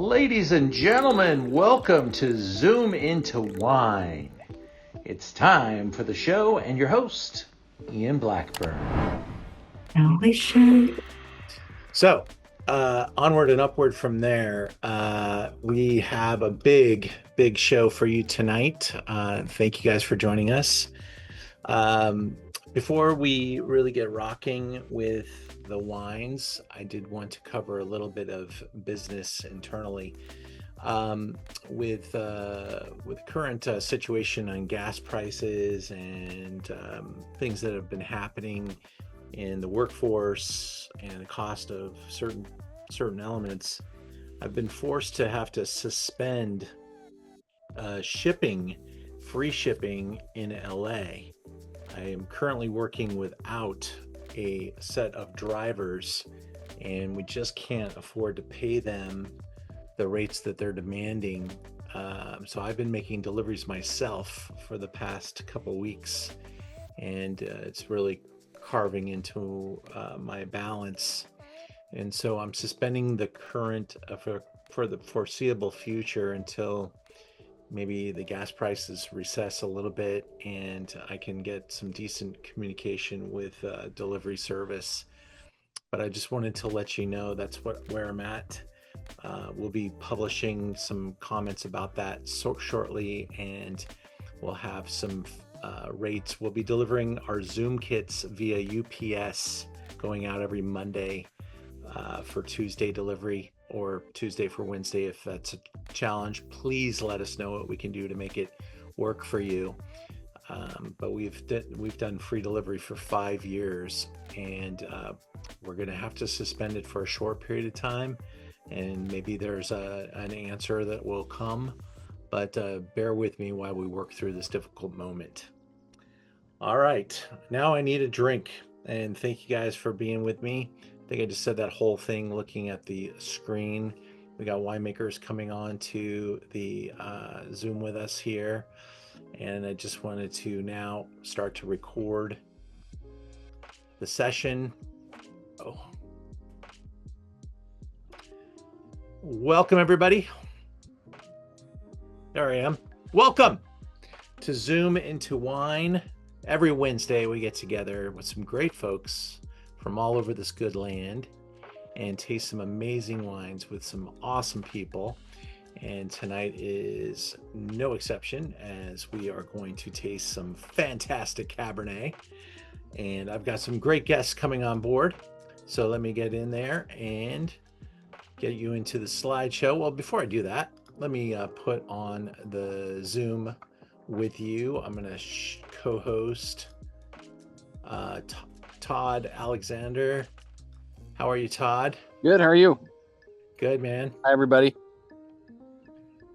Ladies and gentlemen, welcome to Zoom Into Wine. It's time for the show and your host, Ian Blackburn. So, onward and upward from there, we have a big show for you tonight. Thank you guys for joining us. Before we really get rocking with the wines, I did want to cover a little bit of business internally. With current situation on gas prices and things that have been happening in the workforce and the cost of certain elements, I've been forced to have to suspend free shipping in LA. I am currently working without a set of drivers, and we just can't afford to pay them the rates that they're demanding. So I've been making deliveries myself for the past couple weeks, and it's really carving into my balance. And so I'm suspending the current for the foreseeable future until maybe the gas prices recess a little bit and I can get some decent communication with delivery service. But I just wanted to let you know that's where I'm at. We'll be publishing some comments about that shortly, and we'll have some rates. We'll be delivering our Zoom kits via UPS, going out every Monday for Tuesday delivery, or Tuesday for Wednesday if that's a challenge. Please let us know what we can do to make it work for you. But we've done free delivery for 5 years, and we're going to have to suspend it for a short period of time, and maybe there's an answer that will come, but bear with me while we work through this difficult moment. All right, now I need a drink, and thank you guys for being with me. I think I just said that whole thing looking at the screen. We got winemakers coming on to the Zoom with us here, and I just wanted to now start to record the session. Welcome everybody. There I am. Welcome to Zoom Into Wine. Every Wednesday we get together with some great folks from all over this good land and taste some amazing wines with some awesome people. And tonight is no exception, as we are going to taste some fantastic Cabernet. And I've got some great guests coming on board. So let me get in there and get you into the slideshow. Well, before I do that, let me put on the Zoom with you. I'm going to co-host Todd Alexander. How are you, Todd? Good. How are you? Good, man. Hi, everybody.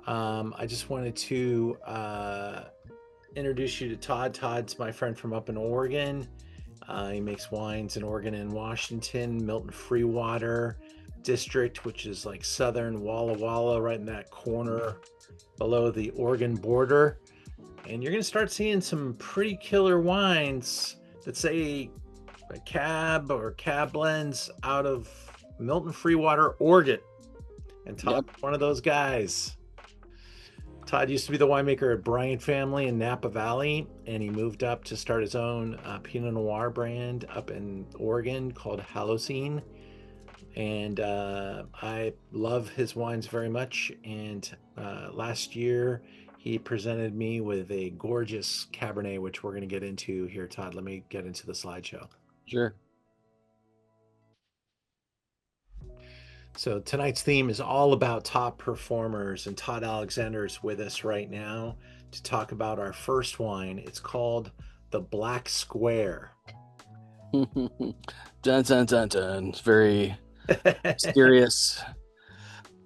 I just wanted to introduce you to Todd. Todd's my friend from up in Oregon. He makes wines in Oregon and Washington, Milton-Freewater district, which is like southern Walla Walla, right in that corner below the Oregon border. And you're going to start seeing some pretty killer wines that say a cab or cab blends out of Milton-Freewater, Oregon. And Todd's one of those guys. Todd used to be the winemaker at Bryant Family in Napa Valley, and he moved up to start his own Pinot Noir brand up in Oregon called Halocene. And I love his wines very much. And last year he presented me with a gorgeous Cabernet, which we're going to get into here. Todd, let me get into the slideshow. Sure. So tonight's theme is all about top performers, and Todd Alexander is with us right now to talk about our first wine. It's called the Black Square. Dun, dun, dun, dun. It's very mysterious.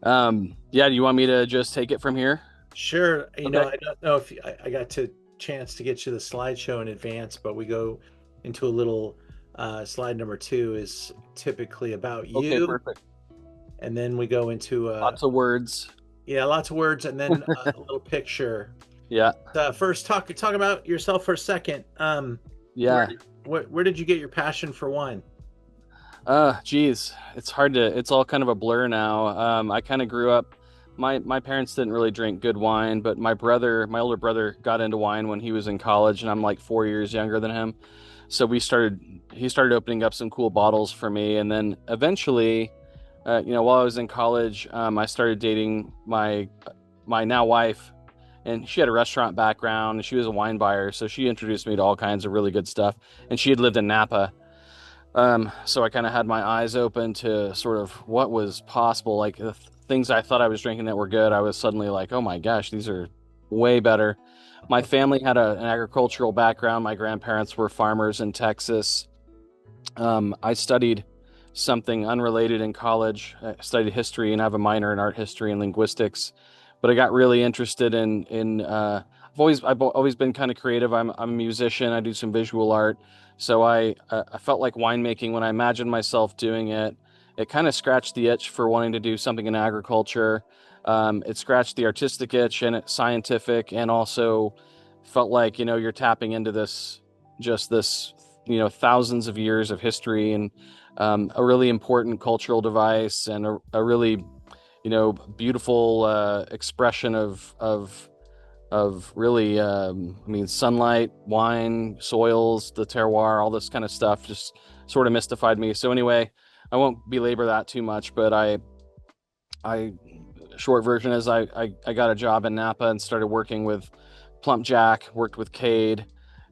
Do you want me to just take it from here? Sure. You know, I don't know if I got a chance to get you the slideshow in advance, but we go into a little slide number 2 is typically about you. Okay, perfect. And then we go into lots of words. Yeah, lots of words, and then a little picture. Yeah. First, talk about yourself for a second. Where did you get your passion for wine? Geez, it's hard to. It's all kind of a blur now. I kind of grew up my parents didn't really drink good wine, but my older brother, got into wine when he was in college, and I'm like 4 years younger than him. So he started opening up some cool bottles for me, and then eventually, while I was in college, I started dating my now wife, and she had a restaurant background, and she was a wine buyer, so she introduced me to all kinds of really good stuff, and she had lived in Napa. So I kind of had my eyes open to sort of what was possible. Like the things I thought I was drinking that were good, I was suddenly like, oh my gosh, these are way better. My family had an agricultural background. My grandparents were farmers in Texas. I studied something unrelated in college. I studied history and I have a minor in art history and linguistics. But I got really interested in I've always been kind of creative. I'm a musician. I do some visual art. So I felt like winemaking when I imagined myself doing it. It kind of scratched the itch for wanting to do something in agriculture. It scratched the artistic itch and it's scientific, and also felt like, you're tapping into this thousands of years of history, and a really important cultural device, and a really, beautiful expression of really, sunlight, wine, soils, the terroir, all this kind of stuff just sort of mystified me. So anyway, I won't belabor that too much, but I short version is I got a job in Napa and started working with Plump Jack, worked with Cade,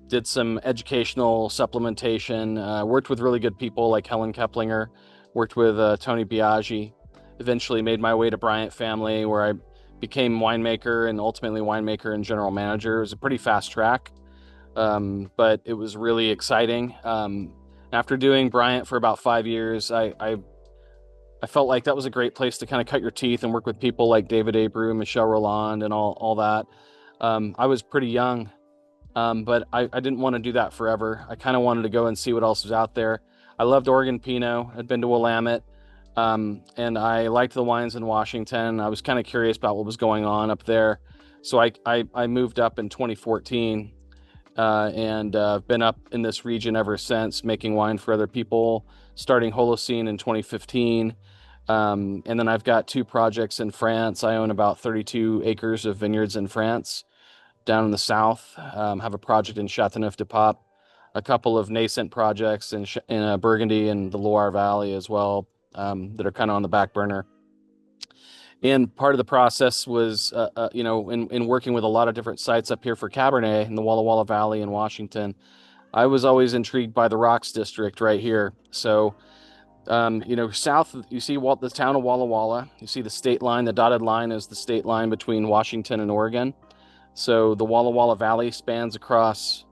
did some educational supplementation, worked with really good people like Helen Keplinger, worked with Tony Biaggi, eventually made my way to Bryant Family, where I became winemaker and ultimately winemaker and general manager. It was a pretty fast track, but it was really exciting. After doing Bryant for about 5 years, I felt like that was a great place to kind of cut your teeth and work with people like David Abreu, Michel Roland, and all that. I was pretty young, but I didn't want to do that forever. I kind of wanted to go and see what else was out there. I loved Oregon Pinot. I'd been to Willamette, and I liked the wines in Washington. I was kind of curious about what was going on up there. So I moved up in 2014, and been up in this region ever since, making wine for other people, starting Holocene in 2015. And then I've got two projects in France. I own about 32 acres of vineyards in France, down in the south. Have a project in Châteauneuf-du-Pape, a couple of nascent projects in Burgundy and the Loire Valley as well, that are kind of on the back burner. And part of the process was, in working with a lot of different sites up here for Cabernet in the Walla Walla Valley in Washington, I was always intrigued by the Rocks District right here. So, south, you see the town of Walla Walla. You see the state line. The dotted line is the state line between Washington and Oregon. So the Walla Walla Valley spans across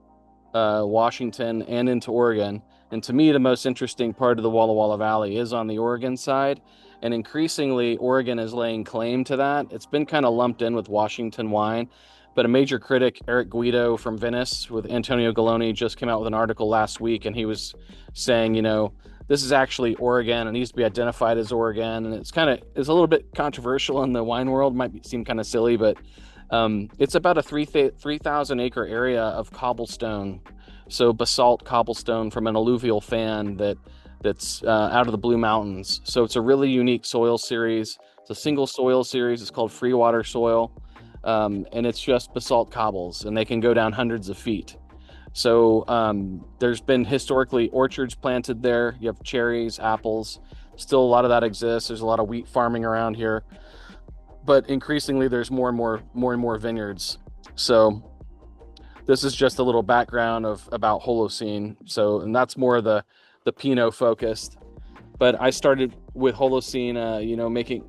Washington and into Oregon. And to me, the most interesting part of the Walla Walla Valley is on the Oregon side. And increasingly, Oregon is laying claim to that. It's been kind of lumped in with Washington wine. But a major critic, Eric Guido from Venice with Antonio Galloni, just came out with an article last week. And he was saying, this is actually Oregon. It needs to be identified as Oregon. And it's a little bit controversial in the wine world. Seem kind of silly, but it's about a 3,000 acre area of cobblestone. So basalt cobblestone from an alluvial fan that's out of the Blue Mountains. So it's a really unique soil series. It's a single soil series. It's called Freewater soil. And it's just basalt cobbles, and they can go down hundreds of feet. So there's been historically orchards planted there. You have cherries, apples. Still a lot of that exists. There's a lot of wheat farming around here. But increasingly, there's more and more vineyards. So this is just a little background about Holocene. So, and that's more of the Pinot focused. But I started with Holocene, making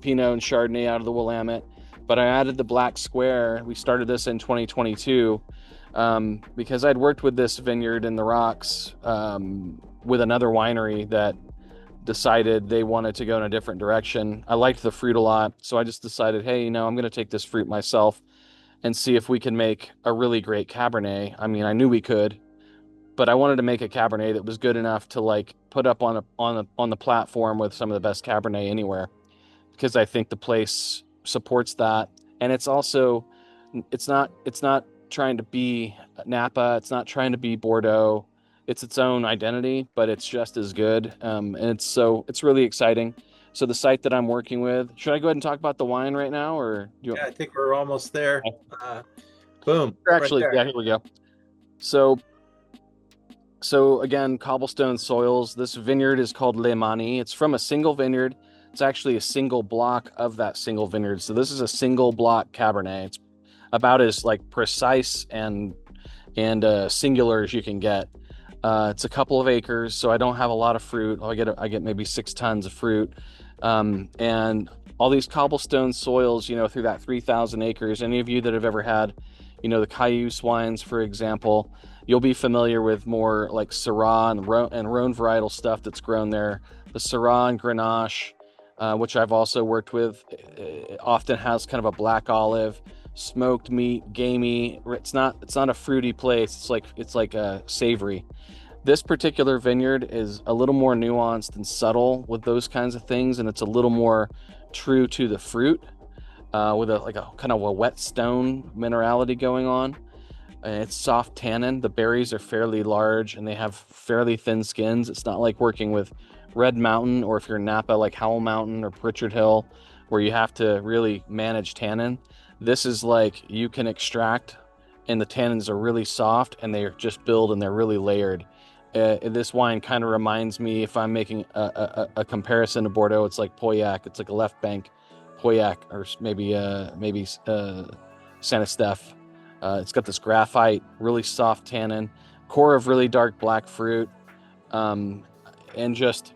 Pinot and Chardonnay out of the Willamette. But I added the Black Square. We started this in 2022 because I'd worked with this vineyard in the Rocks with another winery that decided they wanted to go in a different direction. I liked the fruit a lot, so I just decided, hey, I'm going to take this fruit myself and see if we can make a really great Cabernet. I mean, I knew we could, but I wanted to make a Cabernet that was good enough to put up on the platform with some of the best Cabernet anywhere, because I think the place supports that. And it's also, it's not trying to be Napa. It's not trying to be Bordeaux. It's its own identity, but it's just as good. And it's really exciting. So the site that I'm working with, should I go ahead and talk about the wine right now, or do you Yeah, I think we're almost there. okay. Boom, right Actually, there. yeah, here we go. So again, cobblestone soils. This vineyard is called Le Mani. It's from a single vineyard. It's actually a single block of that single vineyard. So this is a single block Cabernet. It's about as like precise and singular as you can get. It's a couple of acres, so I don't have a lot of fruit. I get maybe 6 tons of fruit, and all these cobblestone soils. Through that 3,000 acres. Any of you that have ever had, the Cayuse wines, for example, you'll be familiar with more like Syrah and Rhone varietal stuff that's grown there. The Syrah and Grenache, which I've also worked with, often has kind of a black olive, smoked meat, gamey. It's not a fruity place. It's like a savory. This particular vineyard is a little more nuanced and subtle with those kinds of things, and it's a little more true to the fruit, with a kind of a wet stone minerality going on. It's soft tannin. The berries are fairly large and they have fairly thin skins. It's not like working with Red Mountain, or if you're in Napa, like Howell Mountain or Pritchard Hill, where you have to really manage tannin. This is like you can extract, and the tannins are really soft and they just build and they're really layered. This wine kind of reminds me, if I'm making a comparison to Bordeaux, it's like Pauillac. It's like a left bank Pauillac, or maybe Saint Estèphe. It's got this graphite, really soft tannin, core of really dark black fruit, and it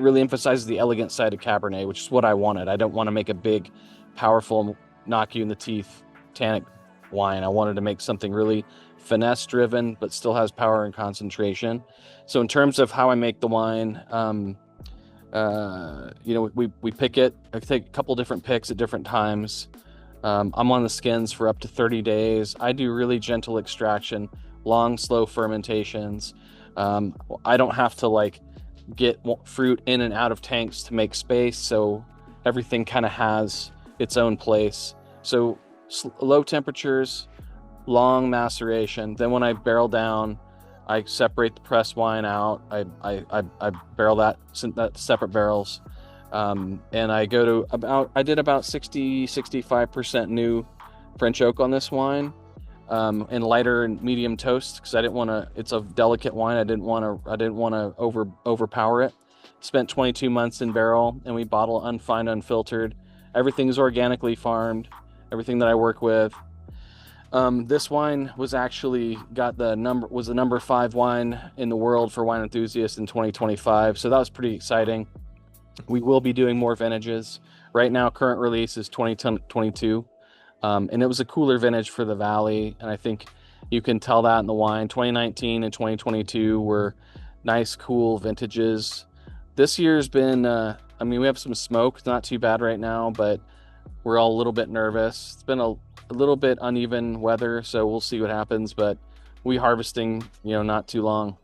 really emphasizes the elegant side of Cabernet, which is what I wanted. I don't want to make a big, powerful, knock you in the teeth tannic wine. I wanted to make something really finesse driven, but still has power and concentration. So in terms of how I make the wine, we pick it. I take a couple different picks at different times. I'm on the skins for up to 30 days. I do really gentle extraction, long, slow fermentations. I don't have to get fruit in and out of tanks to make space, so everything kind of has its own place. So low temperatures, long maceration. Then when I barrel down, I separate the pressed wine out. I barrel that separate barrels. And I did about 65% new French oak on this wine, in lighter and medium toast, because I didn't want to. It's a delicate wine. I didn't want to overpower it. Spent 22 months in barrel, and we bottle unfined, unfiltered. Everything's organically farmed. Everything that I work with. This wine was actually the number 5 wine in the world for wine enthusiasts in 2025. So that was pretty exciting. We will be doing more vintages. Right now, current release is 2022. And it was a cooler vintage for the Valley. And I think you can tell that in the wine. 2019 and 2022 were nice, cool vintages. This year's been, we have some smoke. It's not too bad right now, but we're all a little bit nervous. It's been a little bit uneven weather, so we'll see what happens, but we harvesting, not too long.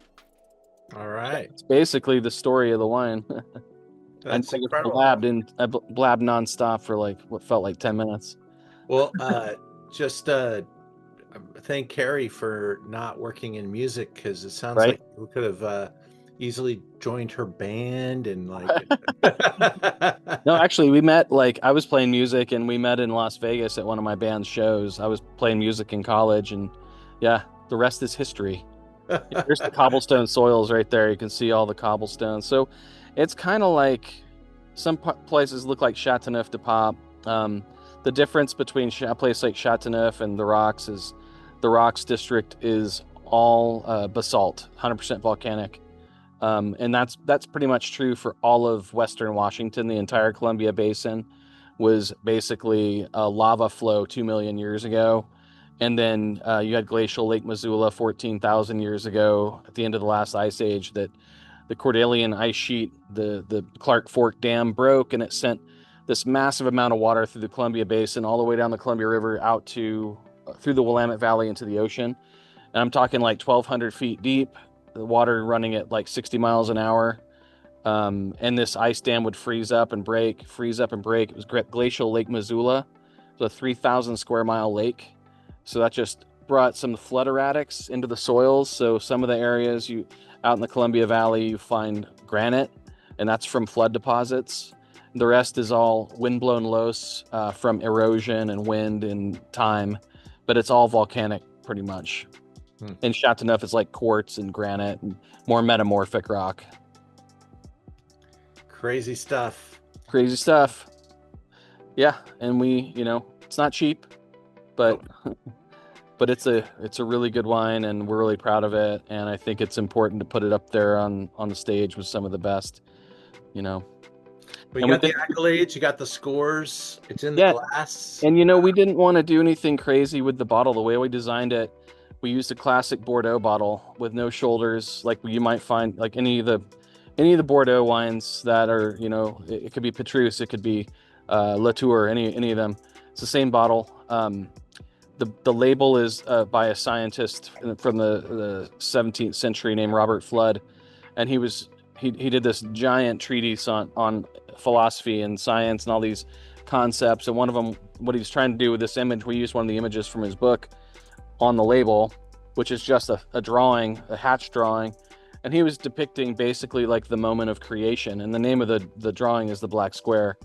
All right. It's basically the story of the wine. That's incredible. I blabbed nonstop for what felt like 10 minutes. Well, just thank Carrie for not working in music, because it sounds like we could have easily joined her band and No, actually, we met, I was playing music and we met in Las Vegas at one of my band's shows. I was playing music in college, and yeah, the rest is history. There's the cobblestone soils right there. You can see all the cobblestones. So it's kind of like some places look like Châteauneuf-du-Pape. The difference between a place like Châteauneuf and the Rocks is the Rocks district is all basalt, 100% volcanic. And that's pretty much true for all of Western Washington. The entire Columbia Basin was basically a lava flow 2 million years ago. And then you had glacial Lake Missoula 14,000 years ago at the end of the last ice age, that the Cordilleran ice sheet, the Clark Fork Dam broke, and it sent this massive amount of water through the Columbia Basin all the way down the Columbia River out to through the Willamette Valley into the ocean. And I'm talking 1,200 feet deep, the water running at 60 miles an hour. And this ice dam would freeze up and break. It was glacial Lake Missoula. It was a 3,000 square mile lake. So that just brought some flood erratics into the soils. So some of the areas out in the Columbia Valley, you find granite. and that's from flood deposits. The rest is all windblown loess from erosion and wind and time, but it's all volcanic pretty much. And Chateauneuf is like quartz and granite and more metamorphic rock. Crazy stuff. Crazy stuff. Yeah, and we, it's not cheap, but but it's a really good wine, and we're really proud of it. And I think it's important to put it up there on the stage with some of the best. But you got the accolades, you got the scores. It's in the glass. And we didn't want to do anything crazy with the bottle. The way we designed it, we used a classic Bordeaux bottle with no shoulders, like you might find like any of the Bordeaux wines that are, it could be Petrus, it could be Latour, any of them. It's the same bottle. The label is by a scientist from the 17th century named Robert Flood, and he did this giant treatise on philosophy and science and all these concepts. And one of them, what he's trying to do with this image, we used one of the images from his book on the label, which is just a drawing, a hatch drawing. And he was depicting basically like the moment of creation. And the name of the drawing is the Black Square.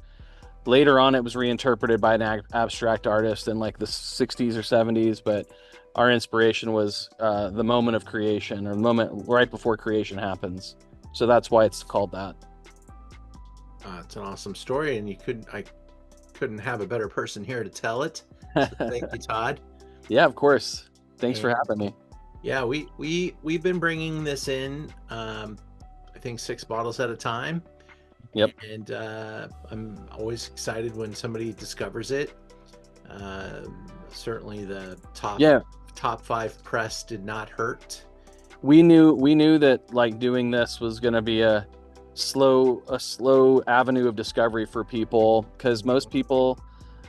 Later on, it was reinterpreted by an abstract artist in like the 60s or 70s. But our inspiration was the moment of creation, or the moment right before creation happens. So that's why it's called that. It's an awesome story, and I couldn't have a better person here to tell it. So thank you, Todd. Yeah, of course. Thanks for having me. Yeah, we've been bringing this in, I think 6 bottles at a time. Yep. And I'm always excited when somebody discovers it. Certainly the top 5 press did not hurt. We knew that like doing this was going to be a slow avenue of discovery for people, because most people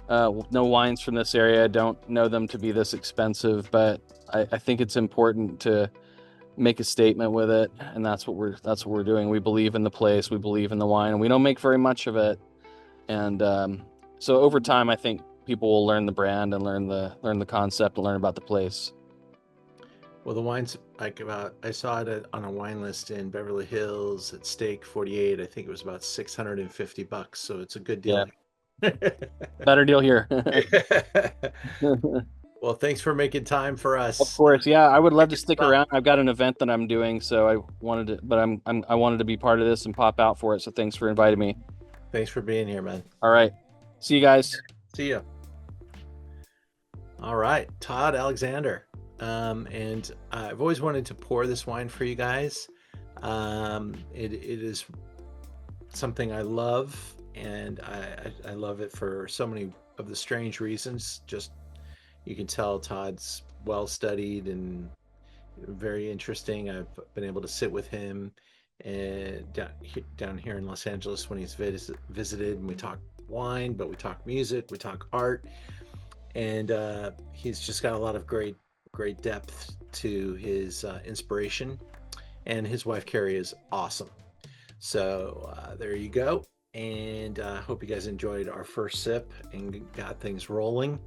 know wines from this area, don't know them to be this expensive. But I think it's important to make a statement with it, and that's what we're doing. We believe in the place, we believe in the wine, and we don't make very much of it. And so over time, I think people will learn the brand and learn the concept and learn about the place. Well, the wine's like I saw it on a wine list in Beverly Hills at Steak 48. I think it was about $650, so it's a good deal. Yeah. Better deal here. Well, thanks for making time for us. Of course, yeah. I would love to stick around. I've got an event that I'm doing, so I wanted to be part of this and pop out for it. So thanks for inviting me. Thanks for being here, man. All right. See you guys. See ya. All right, Todd Alexander. And I've always wanted to pour this wine for you guys. It is something I love, and I love it for so many of the strange reasons. Just, you can tell Todd's well studied and very interesting. I've been able to sit with him down here in Los Angeles when he's visited, and we talk wine, but we talk music, we talk art, and he's just got a lot of great depth to his inspiration, and his wife Carrie is awesome. So there you go, and hope you guys enjoyed our first sip and got things rolling.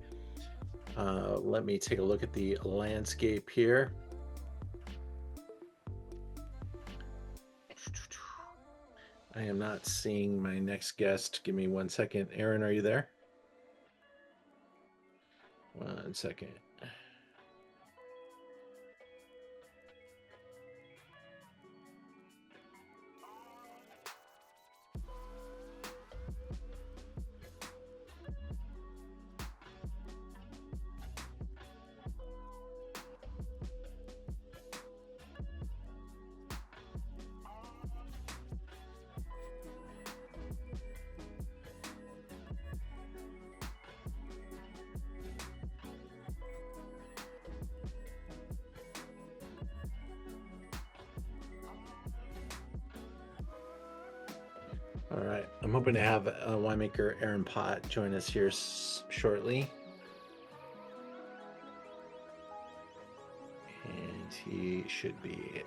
Let me take a look at the landscape here. I am not seeing my next guest. Give me 1 second. Aaron, are you there? 1 second. All right, I'm hoping to have winemaker Aaron Pott join us here shortly. And he should be,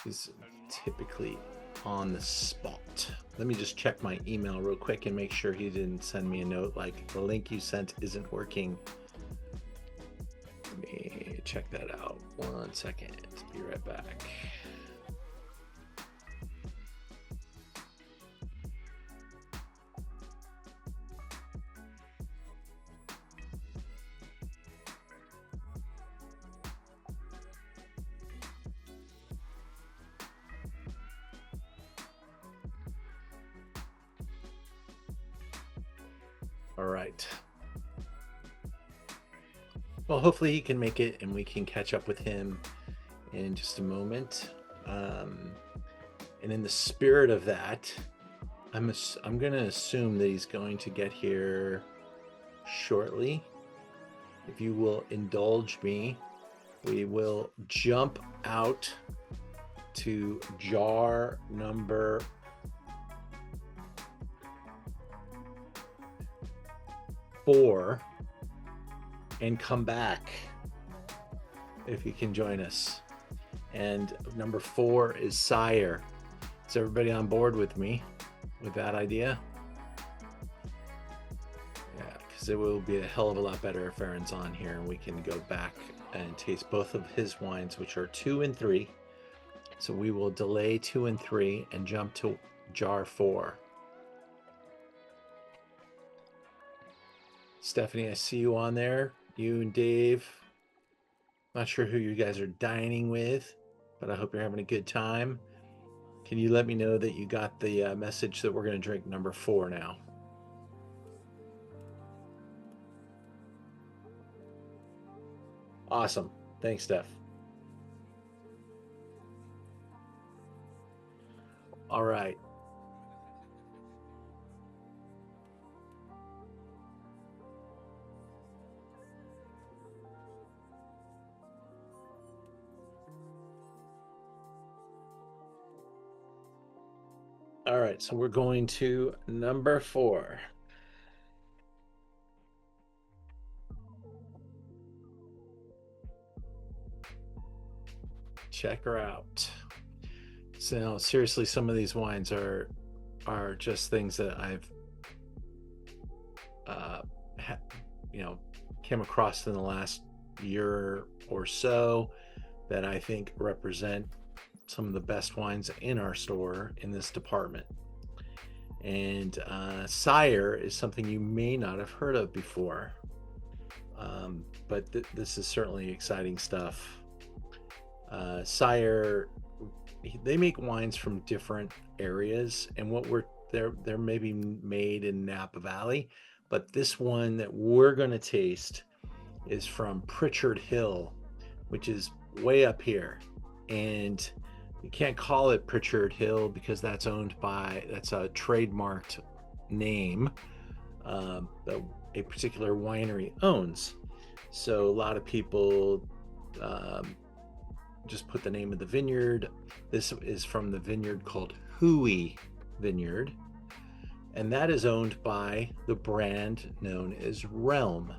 he's typically on the spot. Let me just check my email real quick and make sure he didn't send me a note like the link you sent isn't working. Let me check that out. 1 second, be right back. All right. Well, hopefully he can make it and we can catch up with him in just a moment. And in the spirit of that, I'm going to assume that he's going to get here shortly. If you will indulge me, we will jump out to jar number 4 and come back if you can join us. And number 4 is Sire. Is everybody on board with me with that idea? Yeah, because it will be a hell of a lot better if Aaron's on here and we can go back and taste both of his wines, which are 2 and 3. So we will delay 2 and 3 and jump to jar 4. Stephanie, I see you on there. You and Dave. Not sure who you guys are dining with, but I hope you're having a good time. Can you let me know that you got the message that we're going to drink number 4 now? Awesome. Thanks, Steph. All right. All right, so we're going to number 4. Check her out. So seriously, some of these wines are just things that I've came across in the last year or so that I think represent some of the best wines in our store in this department. And Sire is something you may not have heard of before, but this is certainly exciting stuff. Sire, they make wines from different areas, and they're maybe made in Napa Valley, but this one that we're going to taste is from Pritchard Hill, which is way up here. And you can't call it Pritchard Hill because that's a trademarked name that a particular winery owns. So a lot of people just put the name of the vineyard. This is from the vineyard called Houyi Vineyard, and that is owned by the brand known as Realm.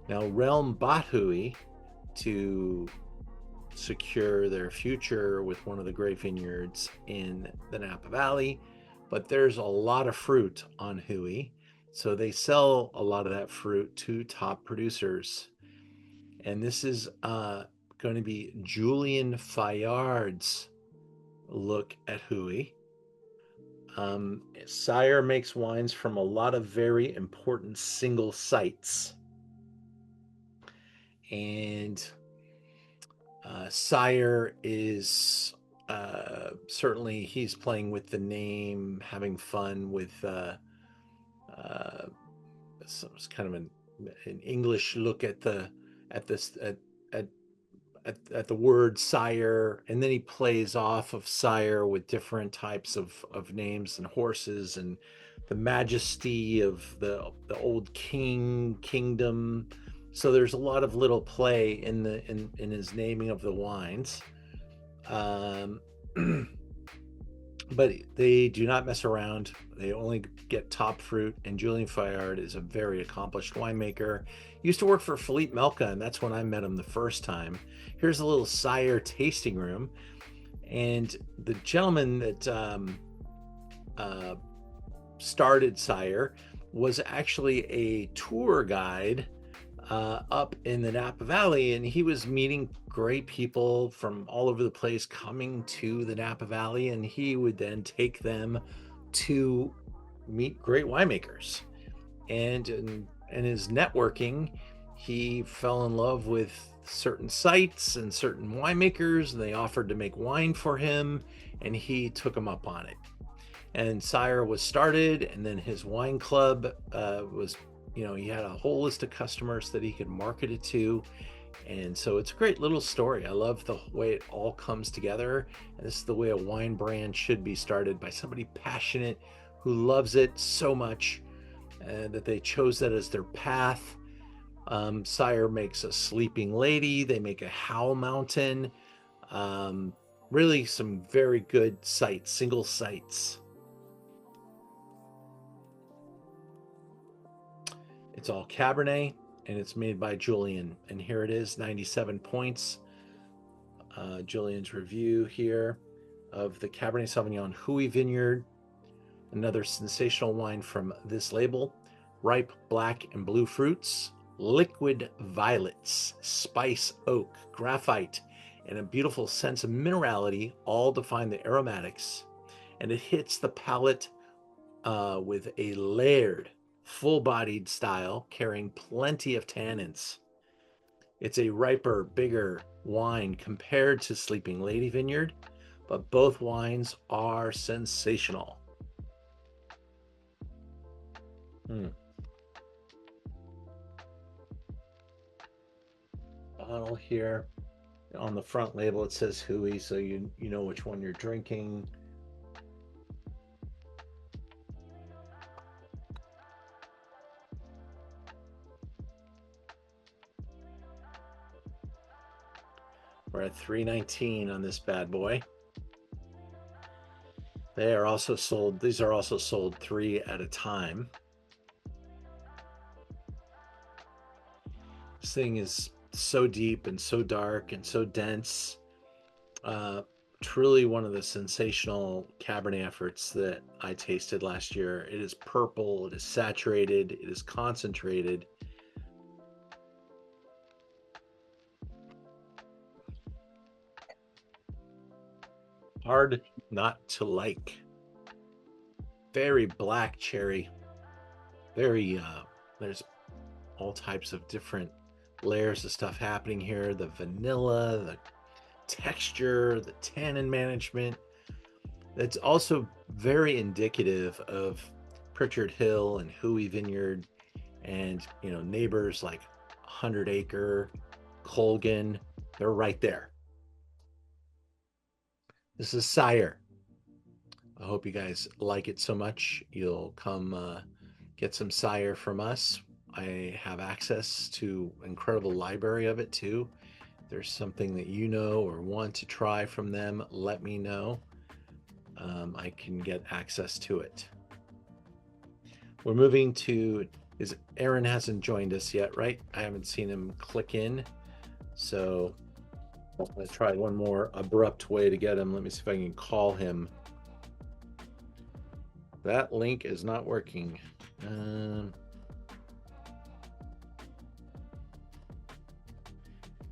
Now, Realm bought Houyi to secure their future with one of the great vineyards in the Napa Valley, but there's a lot of fruit on Houyi, so they sell a lot of that fruit to top producers. And this is going to be Julian Fayard's look at Houyi. Sire makes wines from a lot of very important single sites, and Sire is certainly, he's playing with the name, having fun with it's kind of an English look at the word sire, and then he plays off of sire with different types of names and horses and the majesty of the old kingdom. So there's a lot of little play in his naming of the wines, but they do not mess around. They only get top fruit, and Julian Fayard is a very accomplished winemaker. He used to work for Philippe Melka, and that's when I met him the first time. Here's a little Sire tasting room, and the gentleman that started Sire was actually a tour guide up in the Napa Valley, and he was meeting great people from all over the place coming to the Napa Valley, and he would then take them to meet great winemakers. And in his networking, he fell in love with certain sites and certain winemakers, and they offered to make wine for him, and he took them up on it. And Sire was started, and then his wine club was he had a whole list of customers that he could market it to. And so it's a great little story. I love the way it all comes together. And this is the way a wine brand should be started, by somebody passionate who loves it so much that they chose that as their path. Sire makes a Sleeping Lady. They make a Howl Mountain. Really some very good sites, single sites. It's all Cabernet, and it's made by Julian. And here it is, 97 points. Julian's review here of the Cabernet Sauvignon Houyi Vineyard. Another sensational wine from this label. Ripe black and blue fruits, liquid violets, spice oak, graphite, and a beautiful sense of minerality all define the aromatics. And it hits the palate with a layered, full-bodied style, carrying plenty of tannins. It's a riper, bigger wine compared to Sleeping Lady Vineyard, but both wines are sensational. Bottle here. On the front label it says Houyi, so you know which one you're drinking. We're at $3.19 on this bad boy. They are also sold, these are also sold 3 at a time. This thing is so deep and so dark and so dense. Truly one of the sensational Cabernet efforts that I tasted last year. It is purple, it is saturated, it is concentrated. Hard not to like. Very black cherry. Very, there's all types of different layers of stuff happening here. The vanilla, the texture, the tannin management. That's also very indicative of Pritchard Hill and Houyi Vineyard, and neighbors like 100 Acre, Colgan. They're right there. This is Sire. I hope you guys like it so much you'll come get some Sire from us. I have access to an incredible library of it too. If there's something that you know or want to try from them, let me know. I can get access to it. We're moving to, Aaron hasn't joined us yet, right? I haven't seen him click in. So let's try one more abrupt way to get him. Let me see if I can call him. That link is not working. I'm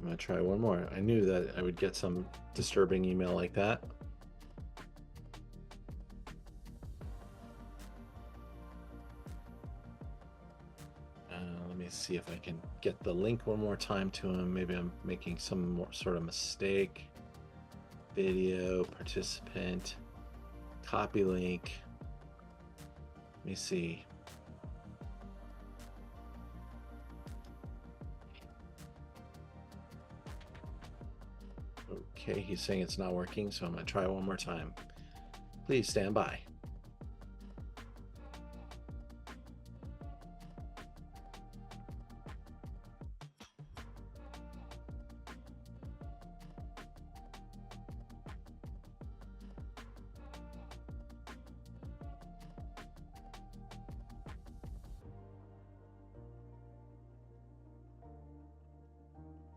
gonna try one more. I knew that I would get some disturbing email like that. Let me see if I can get the link one more time to him. Maybe I'm making some more sort of mistake. Video, participant, copy link. Let me see. Okay, he's saying it's not working, so I'm going to try one more time. Please stand by.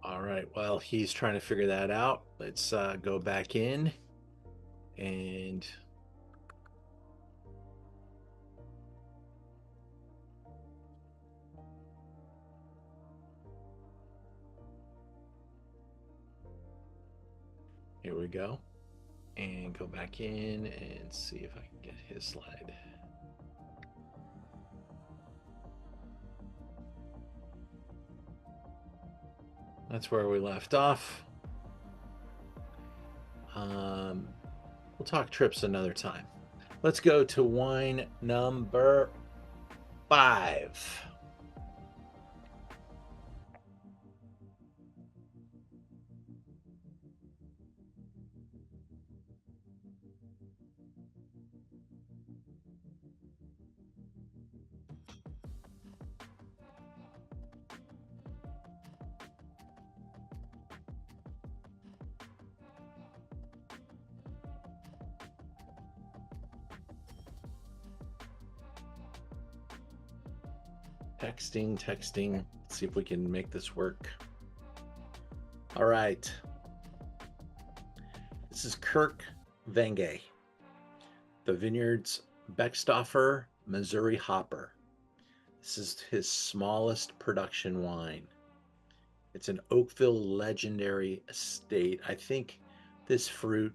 All right, well, he's trying to figure that out. Let's go back in and here we go. And go back in and see if I can get his slide. That's where we left off. We'll talk trips another time. Let's go to wine number 5. Texting. Let's see if we can make this work. All right. This is Kirk Venge, the Vineyard's Beckstoffer Missouri Hopper. This is his smallest production wine. It's an Oakville legendary estate. I think this fruit,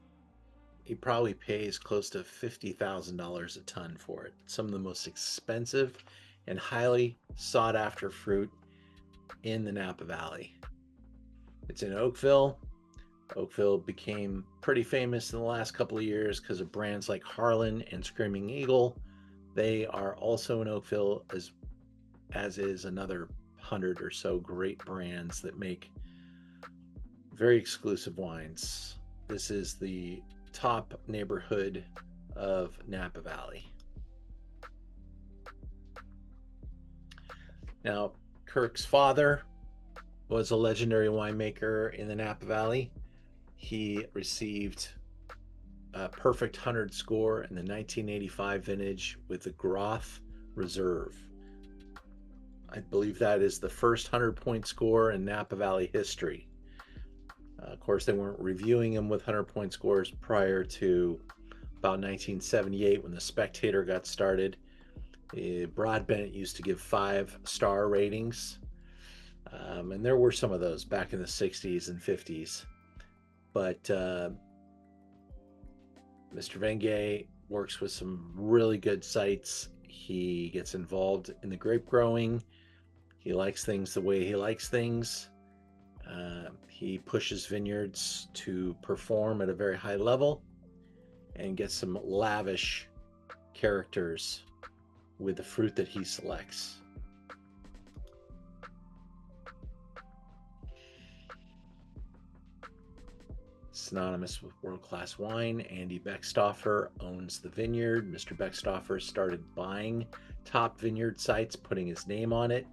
he probably pays close to $50,000 a ton for it. Some of the most expensive and highly sought after fruit in the Napa Valley. It's in Oakville. Oakville became pretty famous in the last couple of years because of brands like Harlan and Screaming Eagle. They are also in Oakville, as is another 100 or so great brands that make very exclusive wines. This is the top neighborhood of Napa Valley. Now, Kirk's father was a legendary winemaker in the Napa Valley. He received a perfect 100 score in the 1985 vintage with the Groth Reserve. I believe that is the first 100-point score in Napa Valley history. Of course, they weren't reviewing him with 100-point scores prior to about 1978 when the Spectator got started. Broadbent used to give 5-star ratings, and there were some of those back in the 60s and 50s. But Mr. Venge works with some really good sites. He gets involved in the grape growing. He likes things the way he likes things. He pushes vineyards to perform at a very high level and gets some lavish characters with the fruit that he selects. Synonymous with world-class wine, Andy Beckstoffer owns the vineyard. Mr. Beckstoffer started buying top vineyard sites, putting his name on it,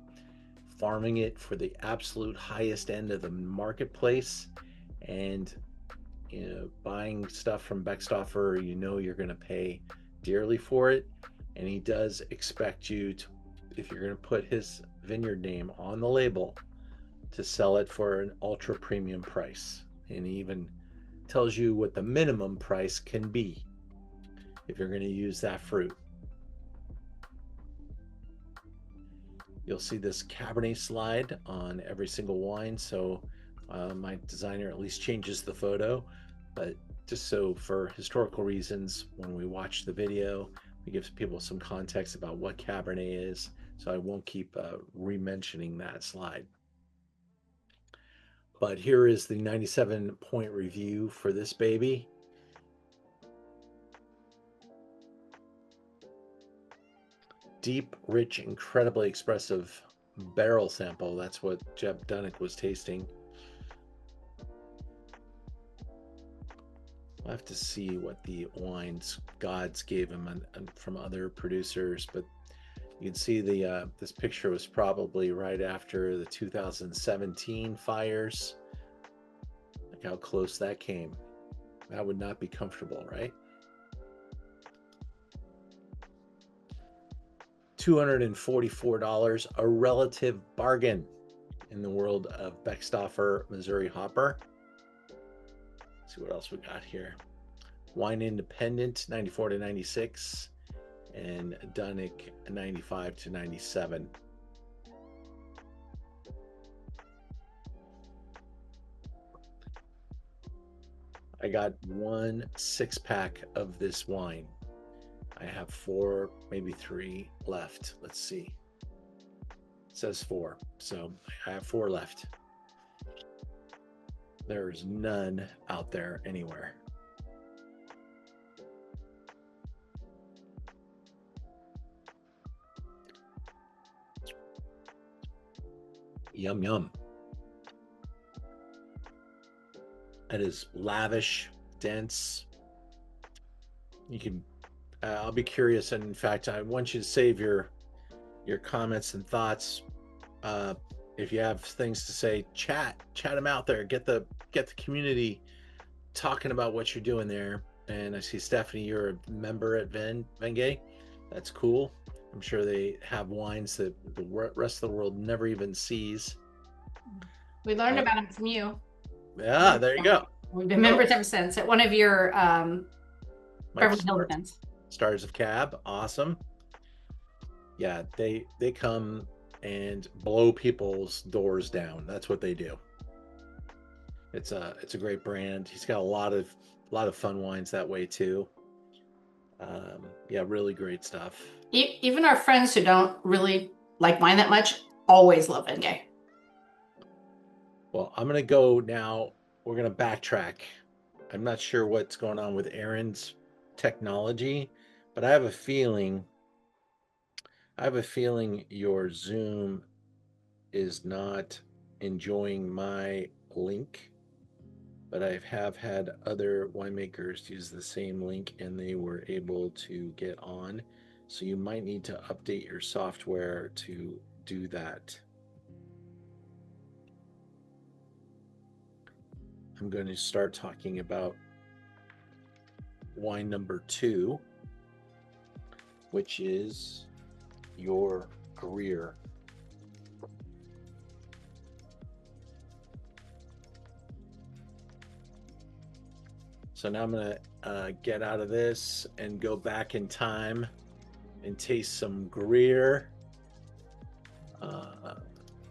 farming it for the absolute highest end of the marketplace, and buying stuff from Beckstoffer, you're going to pay dearly for it, and he does expect you to, if you're going to put his vineyard name on the label, to sell it for an ultra premium price. And he even tells you what the minimum price can be if you're going to use that fruit. You'll see this Cabernet slide on every single wine, so my designer at least changes the photo, but just so for historical reasons, when we watch the video, we give people some context about what Cabernet is, so I won't keep re-mentioning that slide. But here is the 97-point review for this baby. Deep, rich, incredibly expressive barrel sample. That's what Jeb Dunnick was tasting. I'll have to see what the wines gods gave him from other producers, but you can see the this picture was probably right after the 2017 fires. Look how close that came. That would not be comfortable, right? $244, a relative bargain in the world of Beckstoffer Missouri Hopper. Let's see what else we got here. Wine Independent 94 to 96 and Dunnick 95 to 97. I got 1 6-pack of this wine. I have 4, maybe 3 left. Let's see. It says 4, so I have 4 left. There's none out there anywhere. Yum, yum. It is lavish, dense. You can I'll be curious, and in fact, I want you to save your comments and thoughts. If you have things to say, chat them out there. Get the community talking about what you're doing there. And I see Stephanie, you're a member at Venge. That's cool. I'm sure they have wines that the rest of the world never even sees. We learned about them from you. Yeah, there you go. We've been members ever since at one of your Beverly Hills events. Stars of Cab, awesome. Yeah, they come and blow people's doors down. That's what they do. It's a great brand. He's got a lot of fun wines that way too. Yeah, really great stuff. Even our friends who don't really like wine that much always love Venge. Well, I'm gonna go now. We're gonna backtrack. I'm not sure what's going on with Aaron's technology, but I have a feeling your Zoom is not enjoying my link, but I have had other winemakers use the same link and they were able to get on. So you might need to update your software to do that. I'm going to start talking about wine number 2, which is your Greer. So now I'm going to get out of this and go back in time and taste some Greer.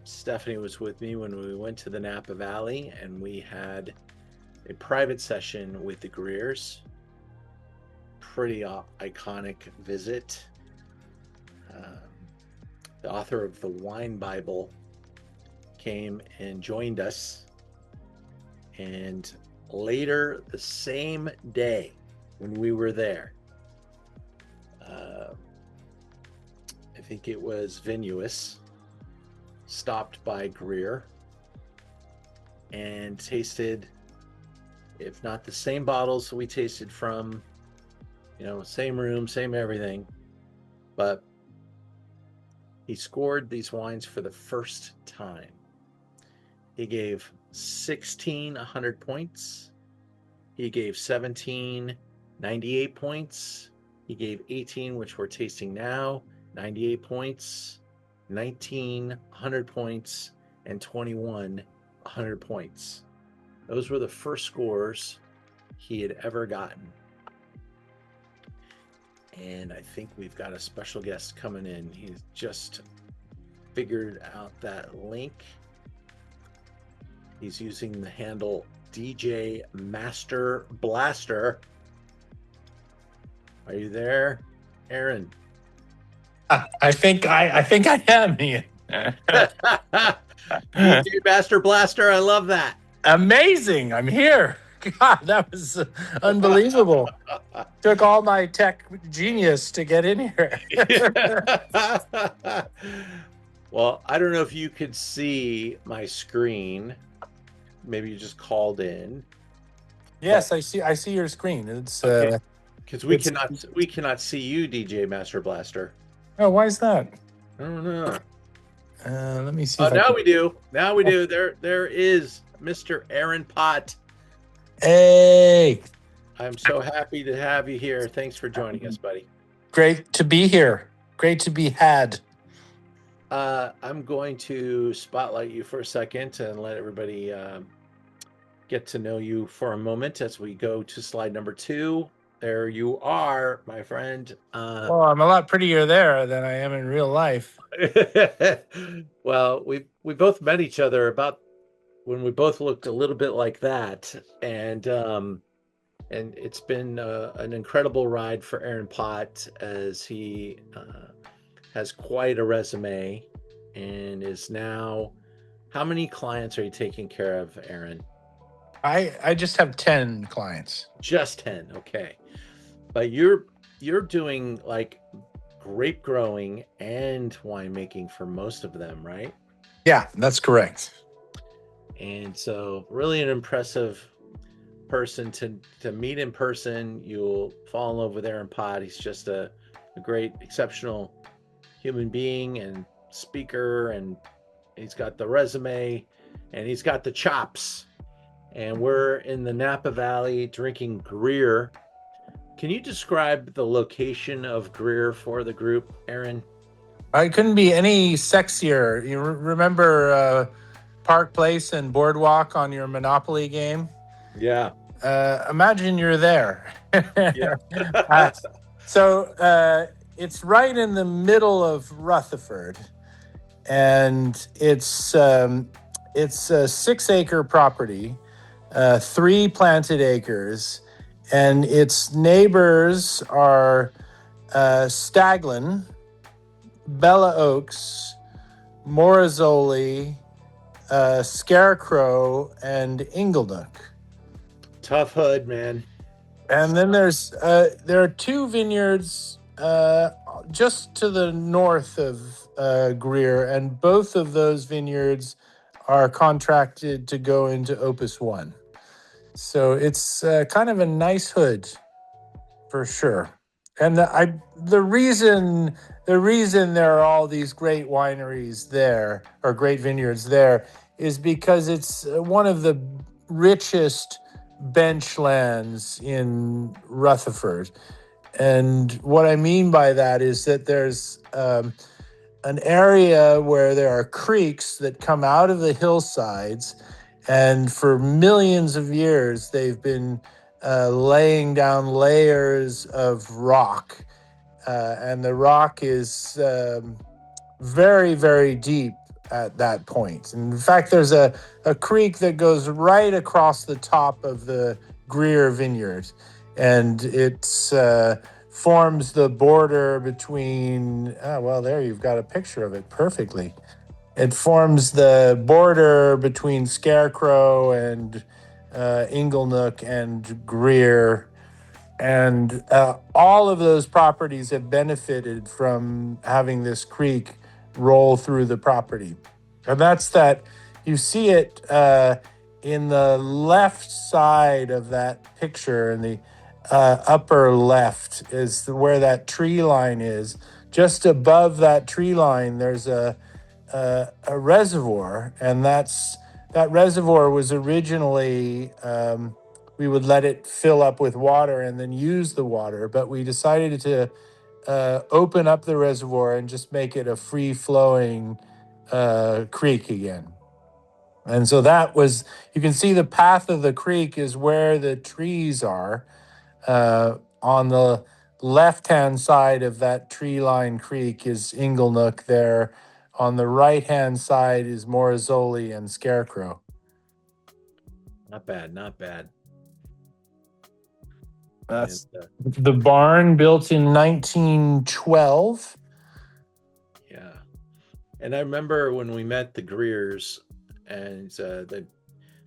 Stephanie was with me when we went to the Napa Valley and we had a private session with the Greers. Pretty iconic visit. The author of the Wine Bible came and joined us. And later the same day when we were there, I think it was Vineyard, stopped by Greer and tasted, if not the same bottles we tasted from, same room, same everything, but he scored these wines for the first time. He gave 16 100 points. He gave 17 98 points. He gave 18, which we're tasting now, 98 points, 19 100 points, and 21 100 points. Those were the first scores he had ever gotten. And I think we've got a special guest coming in. He's just figured out that link. He's using the handle DJ Master Blaster. Are you there, Aaron? I think I am, Ian. DJ Master Blaster, I love that. Amazing. I'm here. God, that was unbelievable. Took all my tech genius to get in here. Well, I don't know if you could see my screen. Maybe you just called in. Yes, I see your screen. It's okay. Because we cannot see you, DJ Master Blaster. Oh, why is that? I don't know. Let me see. Oh, now we do. Now we do. There is Mr. Aaron Pott. Hey. I'm so happy to have you here. Thanks for joining us, buddy. Great to be here. Great to be had. I'm going to spotlight you for a second and let everybody get to know you for a moment as we go to slide number 2. There you are, my friend. Well, I'm a lot prettier there than I am in real life. Well, we both met each other about when we both looked a little bit like that, and it's been an incredible ride for Aaron Pott as he has quite a resume and is now. How many clients are you taking care of, Aaron? I just have 10 clients. Just 10, okay. But you're doing like grape growing and winemaking for most of them, right? Yeah, that's correct. And so really an impressive person to meet in person. You'll fall in love with Aaron Pott. He's just a great, exceptional human being and speaker, and he's got the resume and he's got the chops. And we're in the Napa Valley drinking Greer. Can you describe the location of Greer for the group, Aaron? I couldn't be any sexier. You remember Park Place and Boardwalk on your Monopoly game? Yeah. Imagine you're there. Yeah. So it's right in the middle of Rutherford, and it's a 6-acre property, 3 planted acres, and its neighbors are Staglin, Bella Oaks, Morazzoli, Scarecrow, and Inglenook. Tough hood, man. And then there are 2 vineyards just to the north of Greer, and both of those vineyards are contracted to go into Opus 1. So it's kind of a nice hood for sure. And the reason there are all these great wineries there, or great vineyards there, is because it's one of the richest bench lands in Rutherford. And what I mean by that is that there's an area where there are creeks that come out of the hillsides, and for millions of years they've been laying down layers of rock, and the rock is very, very deep at that point. And in fact, there's a creek that goes right across the top of the Greer Vineyard, and it forms the border between, well, there you've got a picture of it perfectly. It forms the border between Scarecrow and Inglenook and Greer. And all of those properties have benefited from having this creek roll through the property. And that's that. You see it in the left side of that picture, in the upper left is where that tree line is. Just above that tree line, there's a reservoir, and that reservoir was originally we would let it fill up with water and then use the water, but we decided to open up the reservoir and just make it a free-flowing creek again. And so that was, you can see the path of the creek is where the trees are. On the left-hand side of that tree-lined creek is Inglenook there. On the right-hand side is Morazzoli and Scarecrow. Not bad, not bad. That's the barn, built in 1912. Yeah. And I remember when we met the Greers, and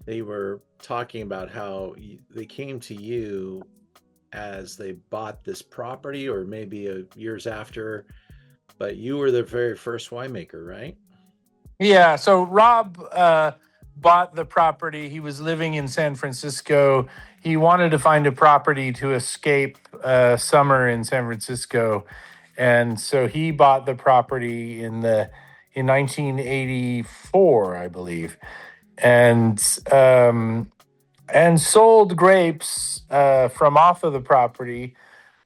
they were talking about how they came to you as they bought this property, or maybe years after, but you were the very first winemaker, right? Yeah, so Rob bought the property. He was living in San Francisco. He wanted to find a property to escape summer in San Francisco, and so he bought the property in 1984, I believe, and sold grapes from off of the property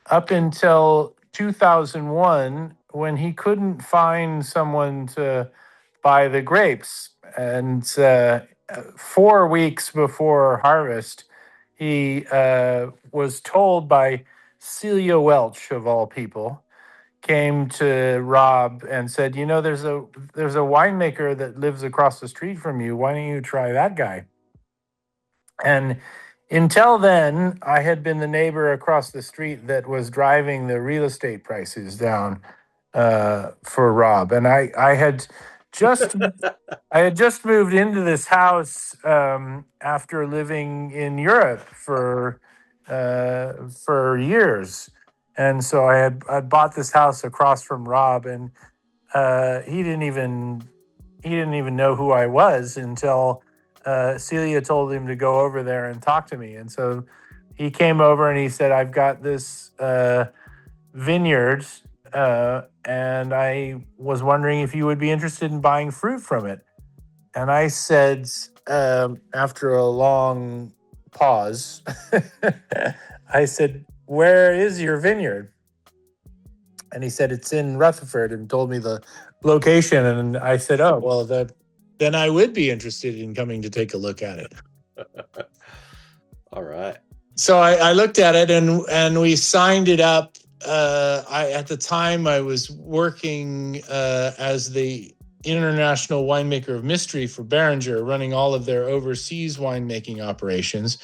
up until 2001, when he couldn't find someone to buy the grapes. And 4 weeks before harvest, he was told by Celia Welch, of all people, came to Rob and said, you know, there's a winemaker that lives across the street from you. Why don't you try that guy? And until then, I had been the neighbor across the street that was driving the real estate prices down for Rob. And I had just moved into this house after living in Europe for years, and so I bought this house across from Rob, and he didn't even know who I was until Celia told him to go over there and talk to me. And so he came over and he said, I've got this vineyard, and I was wondering if you would be interested in buying fruit from it. And I said, after a long pause, I said, where is your vineyard? And he said, it's in Rutherford, and told me the location. And I said, oh, well, then I would be interested in coming to take a look at it. All right. So I looked at it, and we signed it up. At the time, I was working as the international winemaker of mystery for Beringer, running all of their overseas winemaking operations.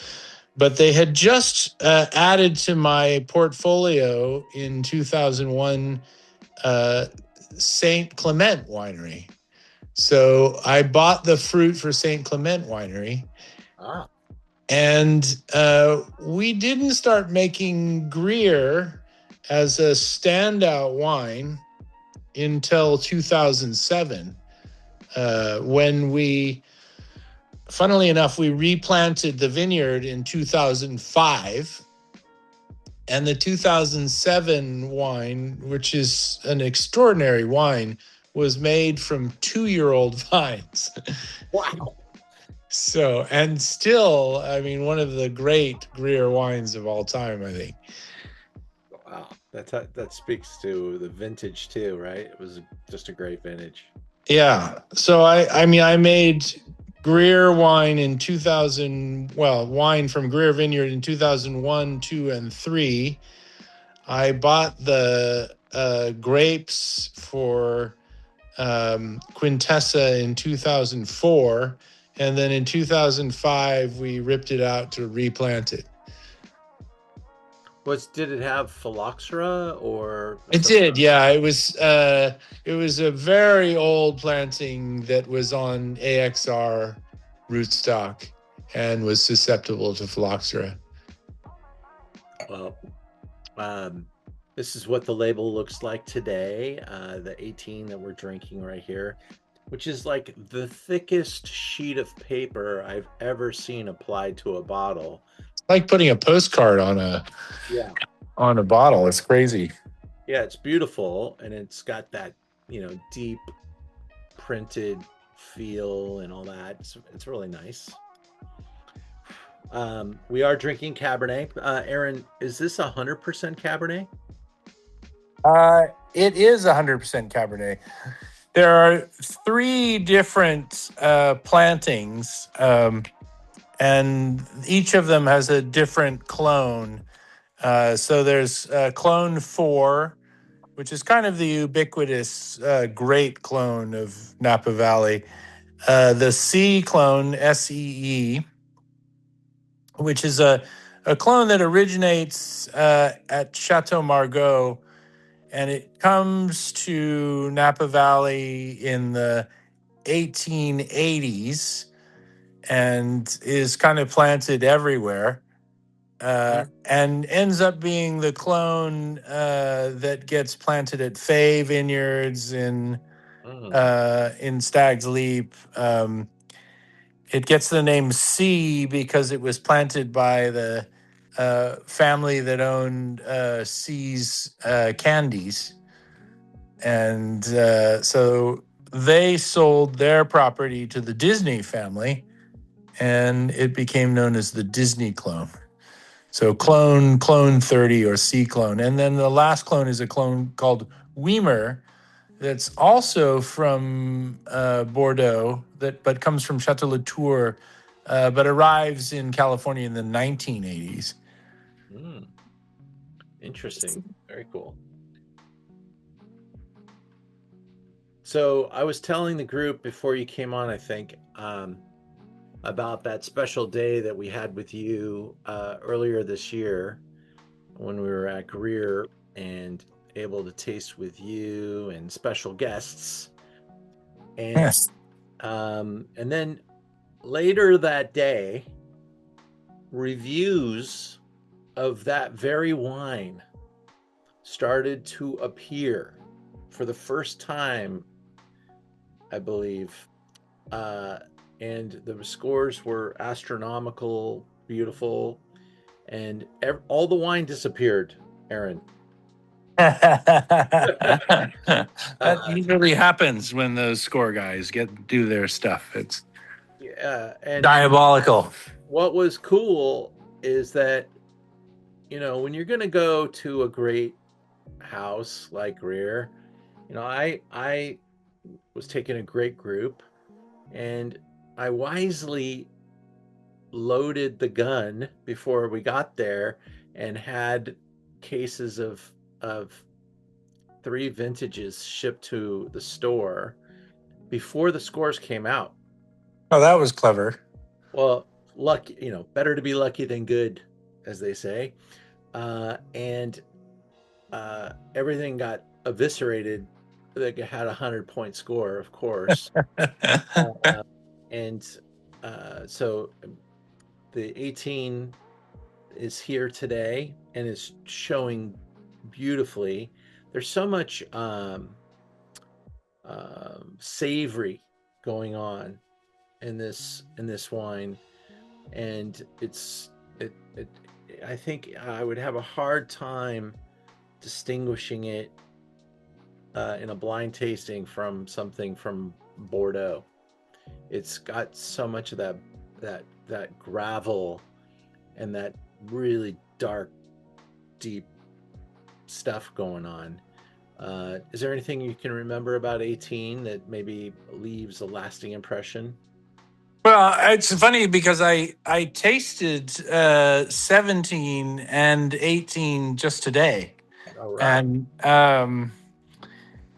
But they had just added to my portfolio in 2001 St. Clement Winery. So I bought the fruit for St. Clement Winery. Ah. And we didn't start making Greer as a standout wine until 2007, when we, funnily enough, we replanted the vineyard in 2005. And the 2007 wine, which is an extraordinary wine, was made from 2-year-old vines. Wow. So, and still, I mean, one of the great Greer wines of all time, I think. Wow. That speaks to the vintage too, right? It was just a great vintage. Yeah. So I mean, I made Greer wine in 2000, well, wine from Greer Vineyard in 2001, 2, and 3. I bought the grapes for Quintessa in 2004. And then in 2005, we ripped it out to replant it. Did it have phylloxera or? It did, yeah. It was a very old planting that was on AXR rootstock and was susceptible to phylloxera. Well, this is what the label looks like today. The 18 that we're drinking right here, which is like the thickest sheet of paper I've ever seen applied to a bottle. It's like putting a postcard on a bottle. It's crazy. Yeah, it's beautiful, and it's got that, deep printed feel and all that. It's really nice. We are drinking Cabernet. Aaron, is this 100% Cabernet? It is 100% Cabernet. There are 3 different plantings, and each of them has a different clone. So there's clone 4, which is kind of the ubiquitous great clone of Napa Valley. The C clone, SEE, which is a clone that originates at Chateau Margaux, and it comes to Napa Valley in the 1880s and is kind of planted everywhere, and ends up being the clone that gets planted at Fay Vineyards in Stag's Leap. It gets the name C because it was planted by the family that owned C's Candies. And so they sold their property to the Disney family, and it became known as the Disney clone. So clone 30 or C clone. And then the last clone is a clone called Weimer that's also from Bordeaux, but comes from Chateau Latour, but arrives in California in the 1980s. Interesting. Very cool. So I was telling the group before you came on, I think, about that special day that we had with you earlier this year when we were at Greer and able to taste with you and special guests. And Yes. And then later that day, reviews of that very wine started to appear for the first time, I believe. And the scores were astronomical, beautiful, and all the wine disappeared, Aaron. That usually happens when those score guys do their stuff. It's and diabolical. What was cool is that, when you're going to go to a great house like Greer, I was taking a great group, and I wisely loaded the gun before we got there and had cases of 3 vintages shipped to the store before the scores came out. Oh, that was clever. Well, luck, better to be lucky than good, as they say. And everything got eviscerated. They had 100-point score, of course. And so the 18 is here today and is showing beautifully. There's so much savory going on in this wine, and I think I would have a hard time distinguishing it in a blind tasting from something from Bordeaux. It's got so much of that gravel and that really dark, deep stuff going on. Is there anything you can remember about 18 that maybe leaves a lasting impression? Well, it's funny because I tasted 17 and 18 just today. All right. And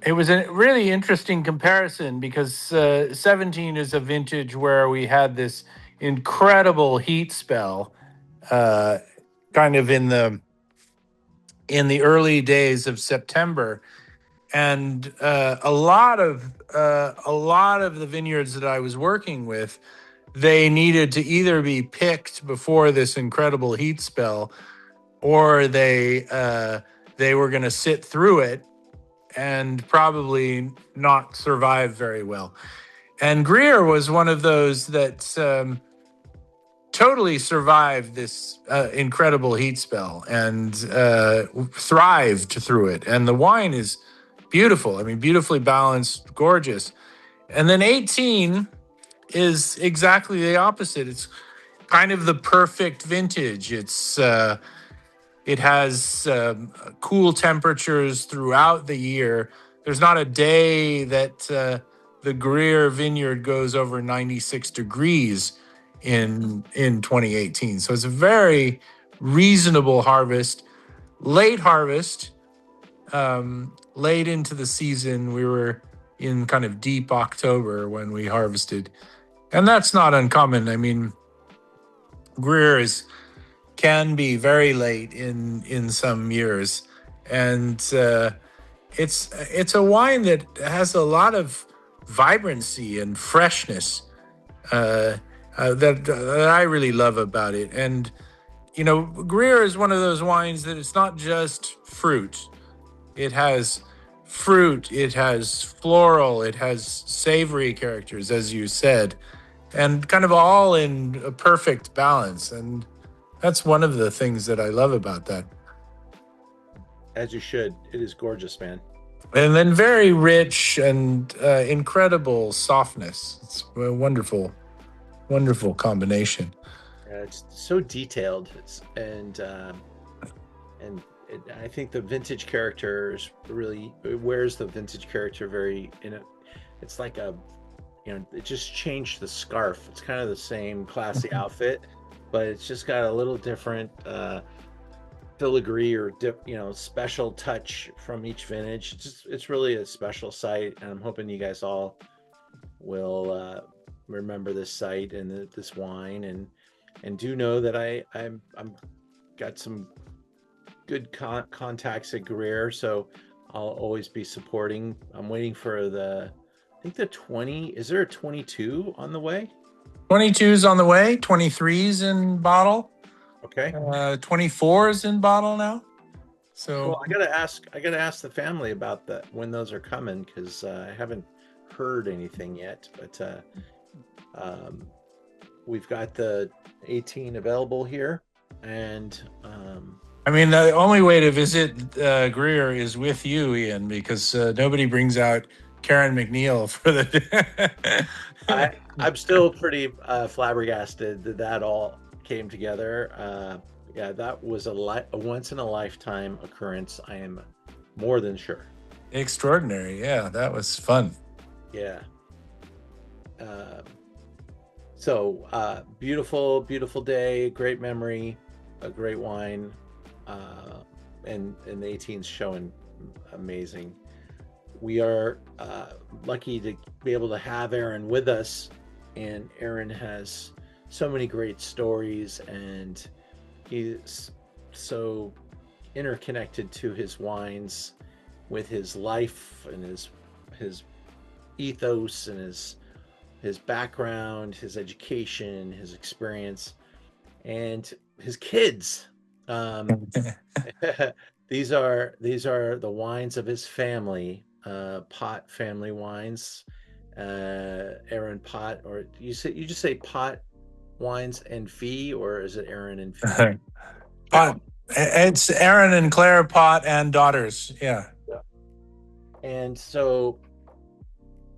it was a really interesting comparison because 17 is a vintage where we had this incredible heat spell kind of in the early days of September. And a lot of the vineyards that I was working with, they needed to either be picked before this incredible heat spell, or they were going to sit through it and probably not survive very well. And Greer was one of those that totally survived this incredible heat spell and thrived through it. And the wine is beautiful. I mean, beautifully balanced, gorgeous. And then 18 is exactly the opposite. It's kind of the perfect vintage. It has cool temperatures throughout the year. There's not a day that the Greer vineyard goes over 96 degrees in 2018. So it's a very reasonable harvest, late harvest, late into the season. We were in kind of deep October when we harvested. And that's not uncommon. I mean, Greer can be very late in some years. And it's a wine that has a lot of vibrancy and freshness that I really love about it. And, Greer is one of those wines that it's not just fruit. It has fruit, it has floral, it has savory characters, as you said, and kind of all in a perfect balance. And that's one of the things that I love about that. As you should. It is gorgeous, man. And then very rich and incredible softness. It's a wonderful, wonderful combination. It's so detailed, I think the vintage character is really wears the vintage character very it's like it just changed the scarf. It's kind of the same classy outfit, but it's just got a little different filigree or special touch from each vintage. It's really a special site, and I'm hoping you guys all will remember this site and this wine, and do know that I'm got some good contacts at Greer, so I'll always be supporting. I'm waiting for I think the 20. Is there a 22 on the way? 22's on the way. 23's in bottle. Okay. 24's in bottle now. So well, I gotta ask the family about that when those are coming, because I haven't heard anything yet. But we've got the 18 available here, and I mean, the only way to visit Greer is with you, Ian, because nobody brings out Karen McNeil for the. I'm still pretty flabbergasted that all came together. Yeah, that was a once in a lifetime occurrence. I am more than sure. Extraordinary. Yeah, that was fun. Yeah. So beautiful, beautiful day, great memory, a great wine, and the 18's showing amazing. We are lucky to be able to have Aaron with us, and Aaron has so many great stories, and he's so interconnected to his wines with his life and his ethos and his background, his education, his experience, and his kids. These are the wines of his family, Pott family wines. Aaron Pott, or you just say Pott wines and Fee, or is it Aaron and Fee? Pott. It's Aaron and Claire Pott and daughters. Yeah. And so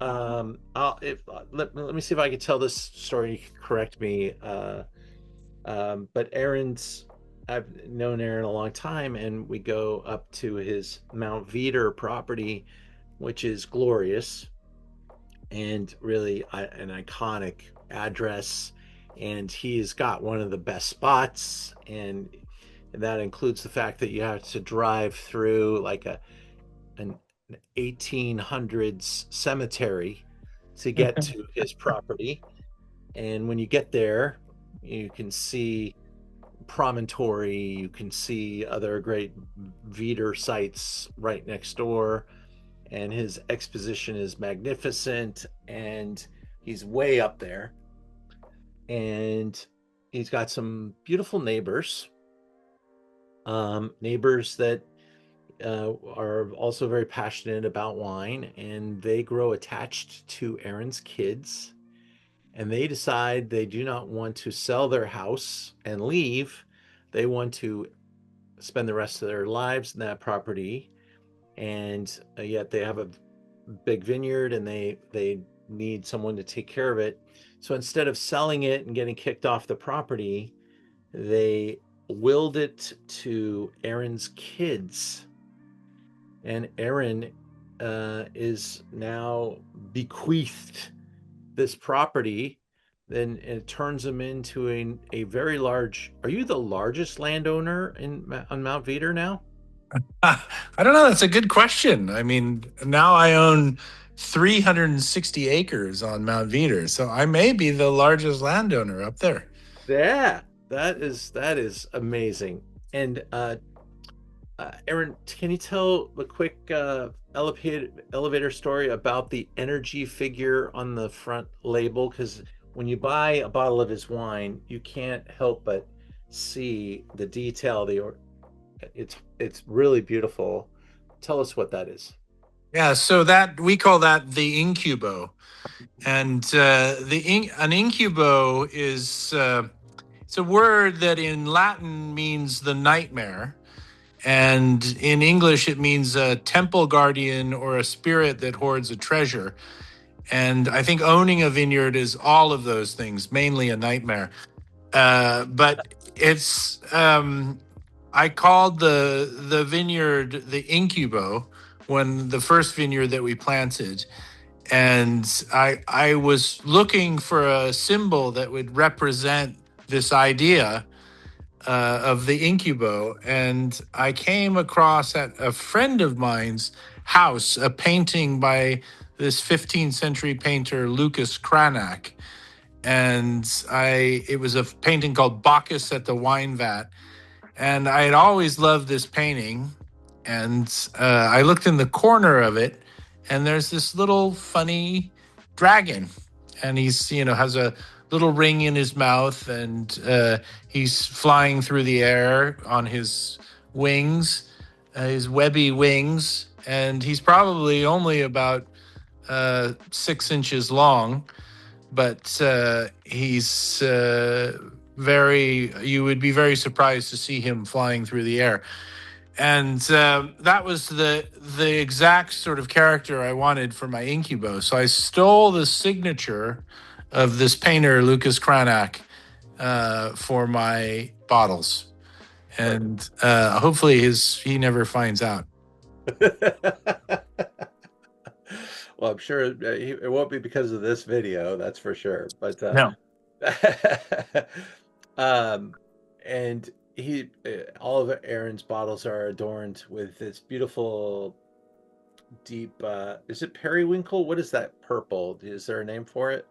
let me see if I can tell this story. You can correct me. But I've known Aaron a long time, and we go up to his Mount Veeder property, which is glorious and really an iconic address. And he's got one of the best spots, and that includes the fact that you have to drive through like an 1800s cemetery to get to his property. And when you get there, you can see promontory, you can see other great Veeder sites right next door, and his exposition is magnificent, and he's way up there, and he's got some beautiful neighbors that are also very passionate about wine, and they grow attached to Aaron's kids, and they decide they do not want to sell their house and leave. They want to spend the rest of their lives in that property, and yet they have a big vineyard, and they need someone to take care of it. So instead of selling it and getting kicked off the property, they willed it to Aaron's kids. And Aaron is now bequeathed this property. Then it turns him into a very large. Are you the largest landowner on Mount Veeder now? I don't know. That's a good question. I mean, now I own 360 acres on Mount Veeder, so I may be the largest landowner up there. Yeah, that is amazing. And Aaron, can you tell a quick elevator story about the energy figure on the front label? Because when you buy a bottle of his wine, you can't help but see the detail. It's really beautiful. Tell us what that is. Yeah, so that we call that the Incubo, and an Incubo is it's a word that in Latin means the nightmare. And in English, it means a temple guardian or a spirit that hoards a treasure. And I think owning a vineyard is all of those things, mainly a nightmare. But it's, I called the vineyard the Incubo when the first vineyard that we planted. And I was looking for a symbol that would represent this idea of the Incubo, and I came across at a friend of mine's house a painting by this 15th century painter Lucas Cranach, and it was a painting called Bacchus at the Wine Vat, and I had always loved this painting, and I looked in the corner of it, and there's this little funny dragon, and he's has a little ring in his mouth, and he's flying through the air on his wings, his webby wings, and he's probably only about 6 inches long, but he's you would be very surprised to see him flying through the air. And that was the exact sort of character I wanted for my Incubo. So I stole the signature of this painter, Lucas Cranach, for my bottles. And hopefully he never finds out. Well, I'm sure it won't be because of this video, that's for sure. But No. um, and all of Aaron's bottles are adorned with this beautiful, deep. Is it periwinkle? What is that purple? Is there a name for it?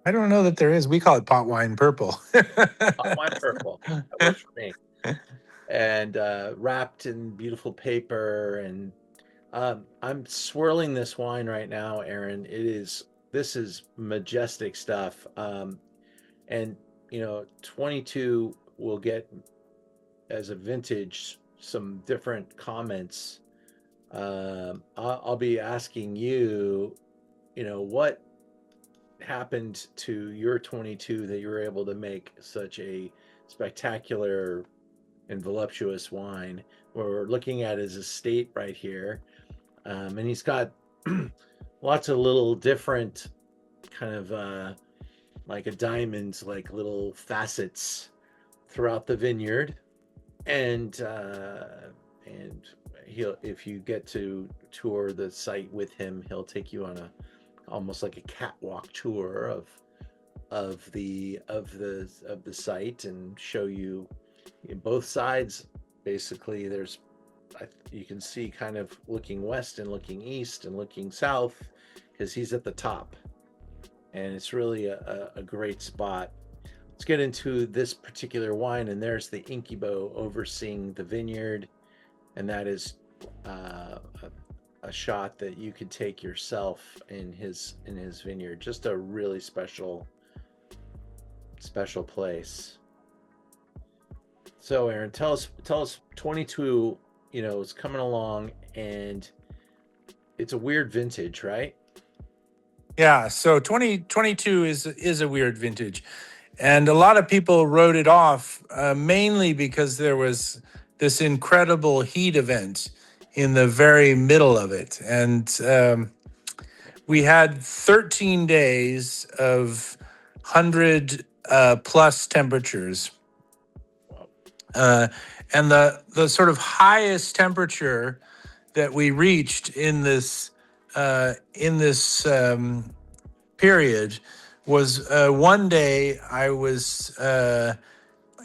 I don't know that there is. We call it pot wine purple. Hot wine purple. That works for me. And wrapped in beautiful paper. And I'm swirling this wine right now, Aaron. This is majestic stuff. And 22 will get as a vintage some different comments. I'll be asking you, what happened to your 22 that you were able to make such a spectacular and voluptuous wine. What we're looking at his estate right here. And he's got lots of little different kind of like a diamond, like little facets throughout the vineyard. And if you get to tour the site with him, he'll take you on almost like a catwalk tour of the site and show you both sides. Basically, you can see kind of looking west and looking east and looking south, because he's at the top, and it's really a great spot. Let's get into this particular wine, and there's the Incubo overseeing the vineyard, and that is a shot that you could take yourself in his vineyard. Just a really special place. So Aaron, tell us 22, is coming along, and it's a weird vintage, right? Yeah, so 2022 is a weird vintage. And a lot of people wrote it off, mainly because there was this incredible heat event in the very middle of it. And we had 13 days of 100 plus temperatures. And the sort of highest temperature that we reached in this period was one day I was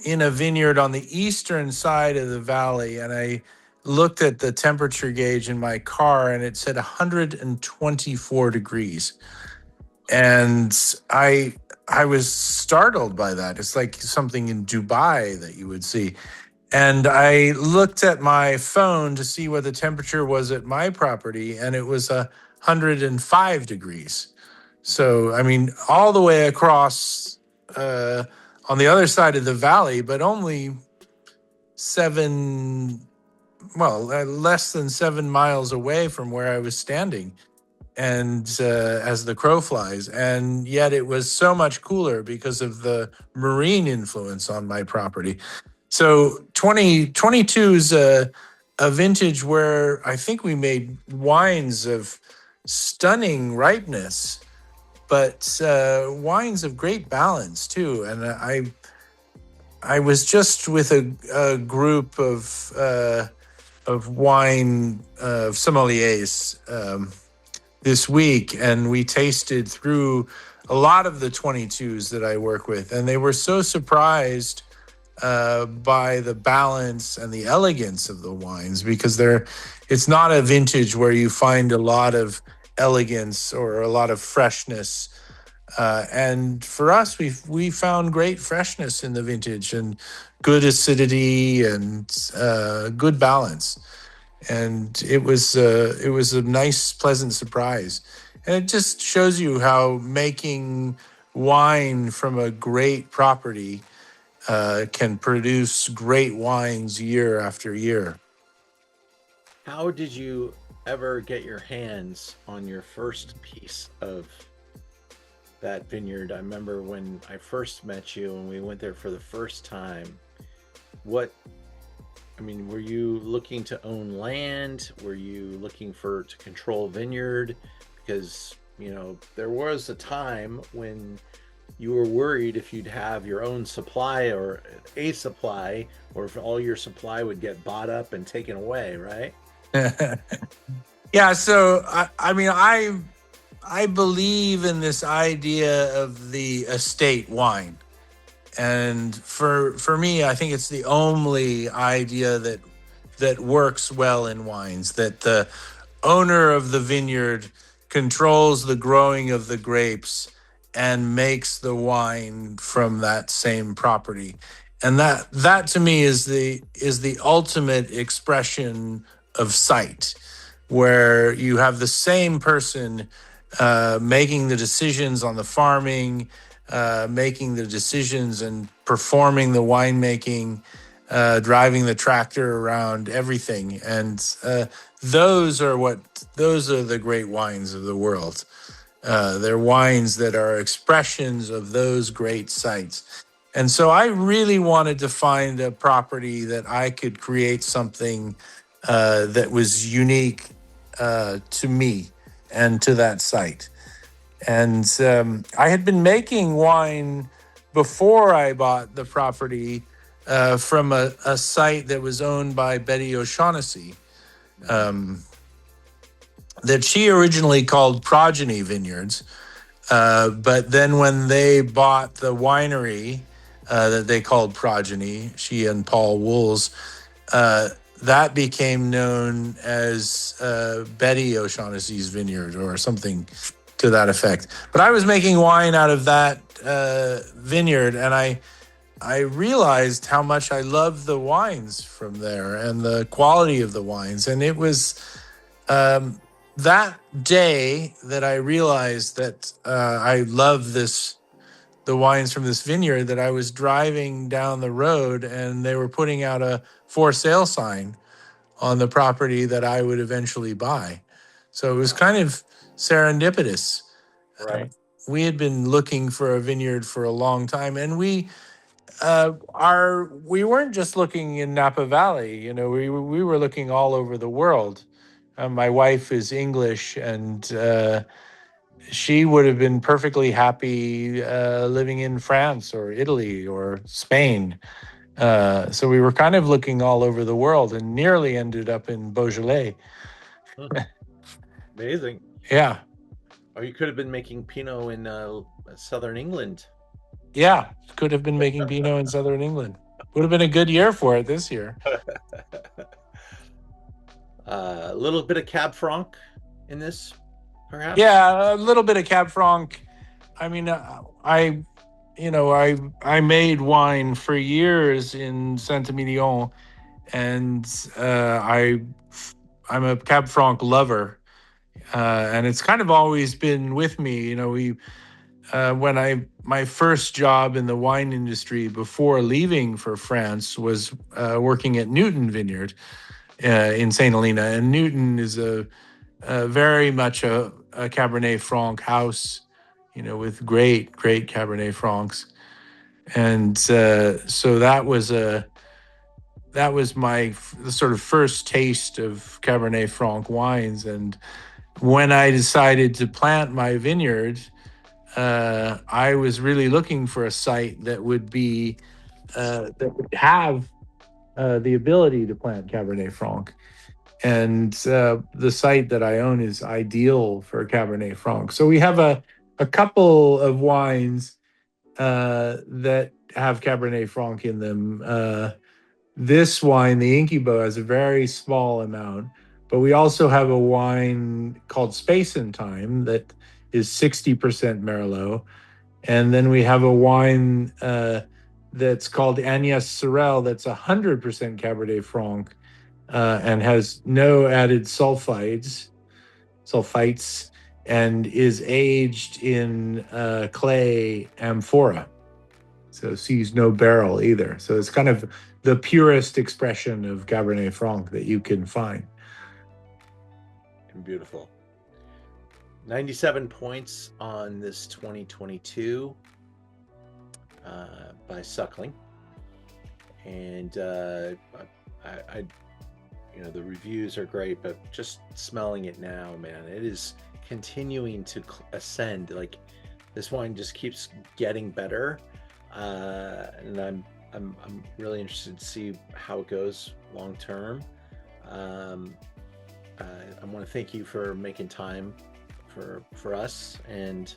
in a vineyard on the eastern side of the valley, and I looked at the temperature gauge in my car, and it said 124 degrees. And I was startled by that. It's like something in Dubai that you would see. And I looked at my phone to see what the temperature was at my property, and it was 105 degrees. So, I mean, all the way across on the other side of the valley, but only less than 7 miles away from where I was standing, and as the crow flies. And yet it was so much cooler because of the marine influence on my property. So 2022 is a vintage where I think we made wines of stunning ripeness, but wines of great balance too. And I was just with a group of wine sommeliers this week, and we tasted through a lot of the 22s that I work with, and they were so surprised by the balance and the elegance of the wines, because it's not a vintage where you find a lot of elegance or a lot of freshness. And for us, we found great freshness in the vintage and good acidity and good balance. And it was a nice, pleasant surprise. And it just shows you how making wine from a great property can produce great wines year after year. How did you ever get your hands on your first piece of that vineyard? I remember when I first met you and we went there for the first time. Were you looking to own land? Were you looking to control vineyard? Because, there was a time when you were worried if you'd have your own supply or a supply, or if all your supply would get bought up and taken away, right? Yeah, so I mean, I believe in this idea of the estate wine, and for me, I think it's the only idea that works well in wines. That the owner of the vineyard controls the growing of the grapes and makes the wine from that same property, and that to me is the ultimate expression of sight, where you have the same person making the decisions on the farming, making the decisions and performing the winemaking, driving the tractor around everything. And those are the great wines of the world. They're wines that are expressions of those great sites. And so I really wanted to find a property that I could create something that was unique to me and to that site. And I had been making wine before I bought the property from a site that was owned by Betty O'Shaughnessy, that she originally called Progeny Vineyards. But then when they bought the winery that they called Progeny, she and Paul Wools, that became known as Betty O'Shaughnessy's Vineyard or something to that effect. But I was making wine out of that vineyard, and I realized how much I loved the wines from there and the quality of the wines. And it was that day that I realized that I love the wines from this vineyard, that I was driving down the road and they were putting out a for sale sign on the property that I would eventually buy. So it was kind of serendipitous. Right. We had been looking for a vineyard for a long time, and we weren't just looking in Napa Valley. You know, we were looking all over the world. My wife is English, and she would have been perfectly happy living in France or Italy or Spain. So we were kind of looking all over the world and nearly ended up in Beaujolais. Amazing. Yeah. Or you could have been making Pinot in southern England. Yeah. Could have been making Pinot in southern England. Would have been a good year for it this year. A little bit of Cab Franc in this, perhaps? Yeah, a little bit of Cab Franc. I mean, I made wine for years in Saint-Emilion, and I'm a Cab Franc lover, and it's kind of always been with me. You know, my first job in the wine industry before leaving for France was working at Newton Vineyard in Saint Helena, and Newton is a very much a Cabernet Franc house, you know, with great Cabernet Francs. And so that was my sort of first taste of Cabernet Franc wines. And when I decided to plant my vineyard, I was really looking for a site that would be that would have the ability to plant Cabernet Franc. And the site that I own is ideal for Cabernet Franc. So we have a couple of wines that have Cabernet Franc in them. This wine, the Incubo, has a very small amount, but we also have a wine called Space and Time that is 60% Merlot. And then we have a wine that's called Agnès Sorel that's 100% Cabernet Franc and has no added sulfites, and is aged in clay amphora. So sees no barrel either. So it's kind of the purest expression of Cabernet Franc that you can find. Beautiful. 97 points on this 2022 by Suckling. And I you know, the reviews are great, but just smelling it now, man, it is continuing to ascend. Like, this wine just keeps getting better, and I'm really interested to see how it goes long term. I want to thank you for making time for us. And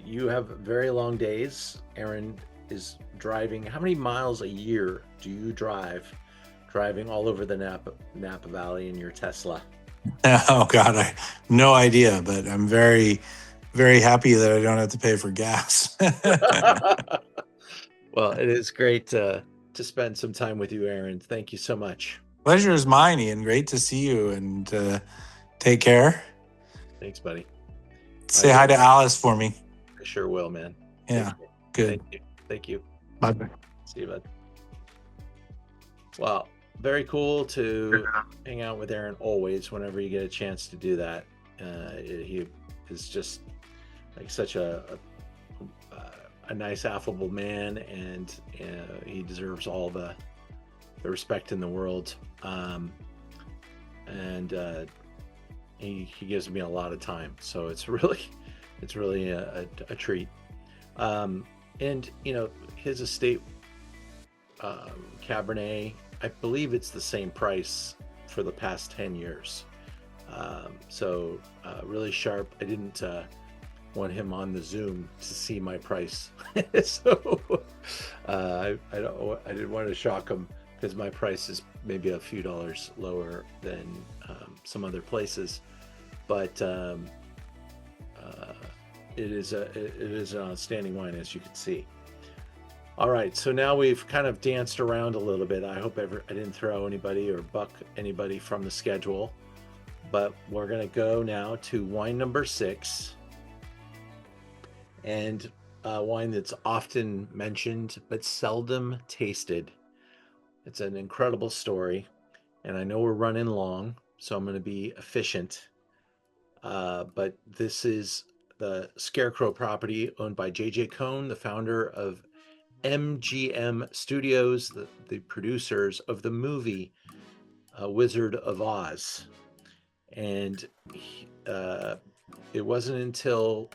you have very long days. Aaron is driving. How many miles a year do you driving all over the Napa Valley in your Tesla? Oh God, I no idea, but I'm very, very happy that I don't have to pay for gas. Well, it is great to spend some time with you, Aaron. Thank you so much. Pleasure is mine, Ian. Great to see you, and take care. Thanks, buddy. Say hi to Alice for me. I sure will, man. Yeah, good. Thank you. Bye-bye. See you, bud. Well, very cool to hang out with Aaron always whenever you get a chance to do that. He is just like such a nice, affable man, and he deserves all the respect in the world. He gives me a lot of time, so it's really a treat. And his estate Cabernet, I believe it's the same price for the past 10 years. So really sharp. I didn't want him on the Zoom to see my price. So I didn't want to shock him, because my price is maybe a few dollars lower than some other places. But it is an outstanding wine, as you can see. All right, so now we've kind of danced around a little bit. I hope I didn't throw anybody or buck anybody from the schedule, but we're going to go now to wine number 6, and wine that's often mentioned but seldom tasted. It's an incredible story, and I know we're running long, so I'm going to be efficient. But this is the Scarecrow property owned by J.J. Cohn, the founder of MGM Studios, the producers of the movie Wizard of Oz. And it wasn't until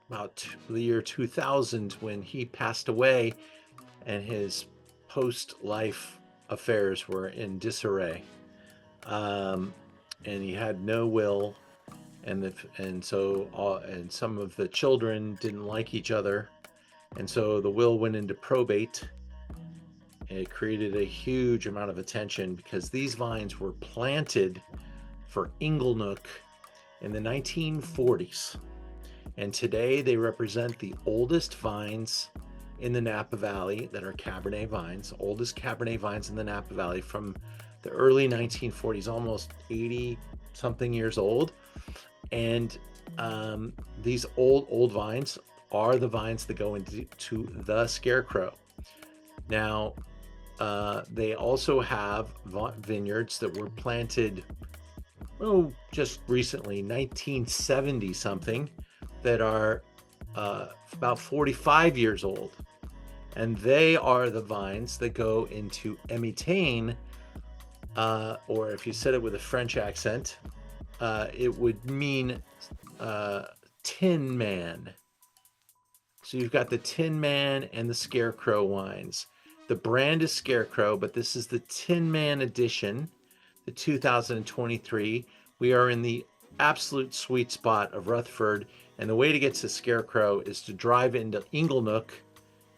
about the year 2000 when he passed away, and his post-life affairs were in disarray. And he had no will, and some of the children didn't like each other. And so the will went into probate, and it created a huge amount of attention, because these vines were planted for Inglenook in the 1940s. And today they represent the oldest vines in the Napa Valley that are Cabernet vines, oldest Cabernet vines in the Napa Valley from the early 1940s, almost 80 something years old. And these old vines are the vines that go into the Scarecrow. Now, they also have vineyards that were planted, just recently, 1970 something, that are about 45 years old. And they are the vines that go into Étain, or if you said it with a French accent, it would mean Tin Man. So you've got the Tin Man and the Scarecrow wines. The brand is Scarecrow, but this is the Tin Man edition, the 2023. We are in the absolute sweet spot of Rutherford, and the way to get to Scarecrow is to drive into Inglenook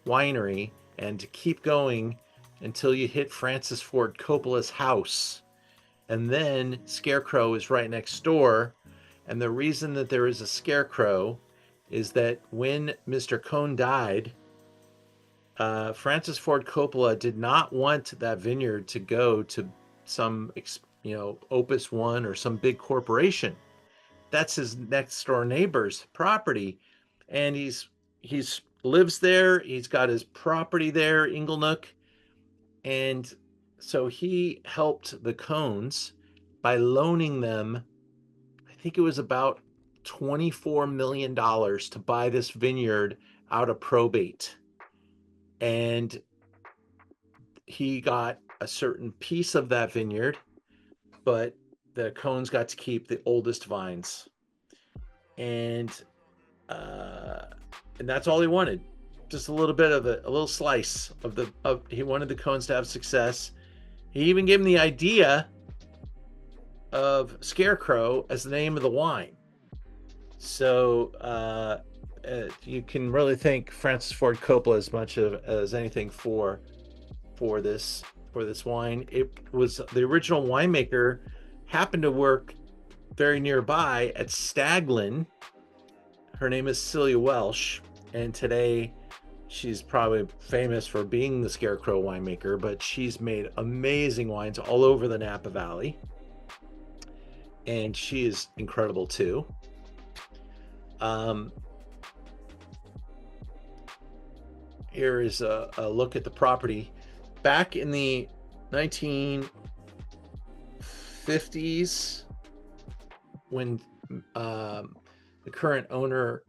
Winery and to keep going until you hit Francis Ford Coppola's house. And then Scarecrow is right next door. And the reason that there is a Scarecrow is that when Mr. Cohn died, Francis Ford Coppola did not want that vineyard to go to some, Opus One or some big corporation. That's his next door neighbor's property, and he's lives there. He's got his property there, Inglenook, and so he helped the Cohns by loaning them, I think it was about $24 million to buy this vineyard out of probate. And he got a certain piece of that vineyard, but the Cohns got to keep the oldest vines. And that's all he wanted. Just a little bit of a little slice of he wanted the Cohns to have success. He even gave him the idea of Scarecrow as the name of the wine. So you can really thank Francis Ford Coppola as much as anything for this wine. It was the original winemaker happened to work very nearby at Staglin. Her name is Celia Welsh, and today she's probably famous for being the Scarecrow winemaker, but she's made amazing wines all over the Napa Valley, and she is incredible too. Here is a look at the property. Back in the 1950s, when the current owner,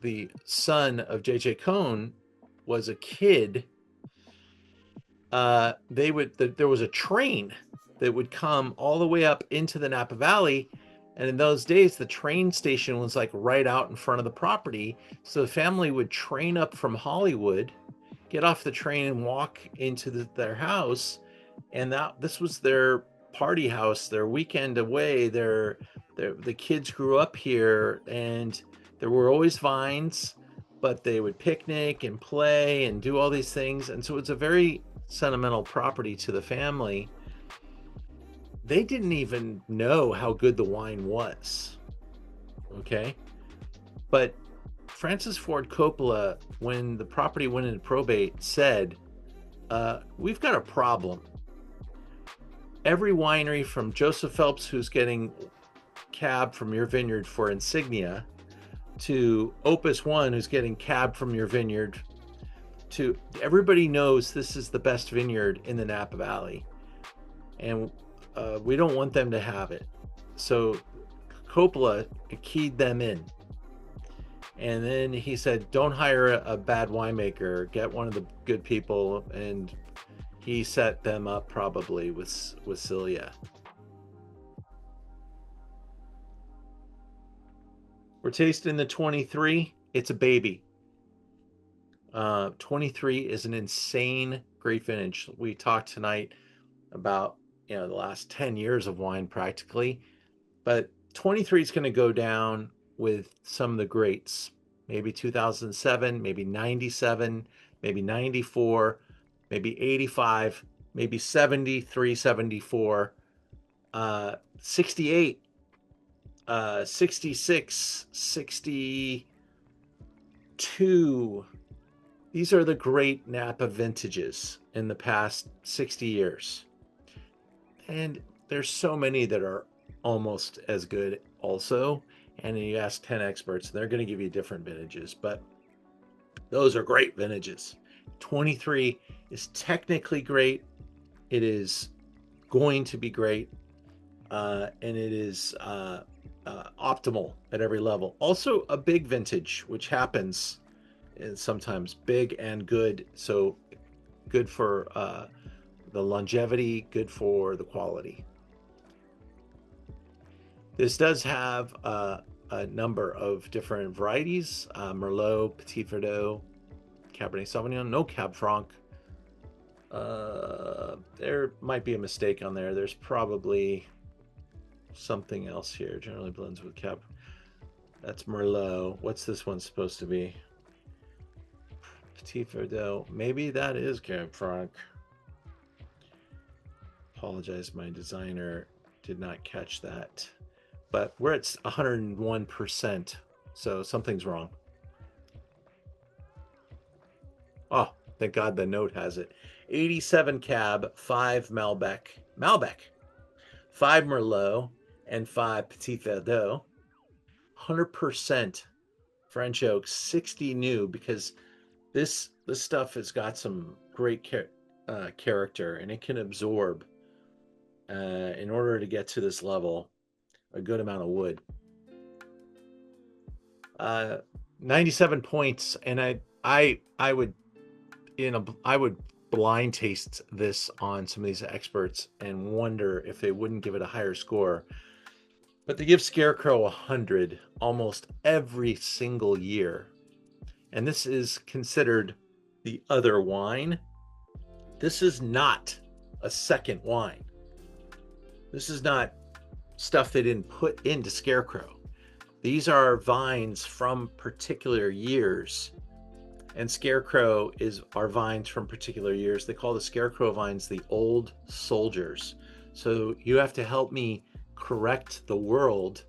the son of J.J. Cohn, was a kid, there was a train that would come all the way up into the Napa Valley. And in those days, the train station was like right out in front of the property. So the family would train up from Hollywood, get off the train and walk into their house. And this was their party house, their weekend away. The kids grew up here, and there were always vines, but they would picnic and play and do all these things. And so it's a very sentimental property to the family. They didn't even know how good the wine was. Okay. But Francis Ford Coppola, when the property went into probate, said, we've got a problem. Every winery, from Joseph Phelps, who's getting cab from your vineyard for Insignia, to Opus One, who's getting cab from your vineyard, to everybody knows this is the best vineyard in the Napa Valley. And we don't want them to have it. So Coppola keyed them in. And then he said, don't hire a bad winemaker, get one of the good people. And he set them up probably with Celia. We're tasting the 23. It's a baby. 23 is an insane great vintage. We talked tonight about the last 10 years of wine practically, but 23 is going to go down with some of the greats. Maybe 2007, maybe 97, maybe 94, maybe 85, maybe 73, 74, 68, 66, 62. These are the great Napa vintages in the past 60 years. And there's so many that are almost as good also. And you ask 10 experts, they're going to give you different vintages, but those are great vintages. 23 is technically great. It is going to be great. And it is optimal at every level. Also a big vintage, which happens sometimes big and good. So good for the longevity, good for the quality. This does have a number of different varieties: Merlot, Petit Verdot, Cabernet Sauvignon, no Cab Franc. There might be a mistake on there. There's probably something else here. Generally blends with Cab. That's Merlot. What's this one supposed to be? Petit Verdot. Maybe that is Cab Franc. Apologize, my designer did not catch that. But we're at 101%, so something's wrong. Oh, thank God the note has it. 87 Cab, 5 Malbec, 5 Merlot, and 5 Petit Verdot. 100% French oak, 60 new, because this stuff has got some great character, and it can absorb, in order to get to this level, a good amount of wood. 97 points, and I would blind taste this on some of these experts and wonder if they wouldn't give it a higher score. But they give Scarecrow 100 almost every single year. And this is considered the other wine. This is not a second wine. This is not stuff they didn't put into Scarecrow. These are vines from particular years, and Scarecrow are vines from particular years. They call the Scarecrow vines the old soldiers. So you have to help me correct the world.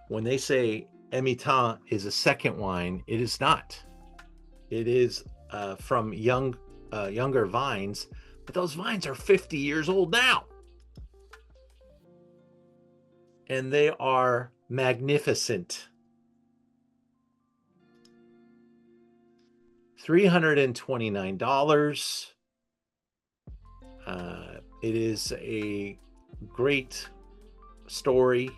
When they say Étain is a second wine, it is not. It is from younger vines, but those vines are 50 years old now. And they are magnificent. $329. It is a great story.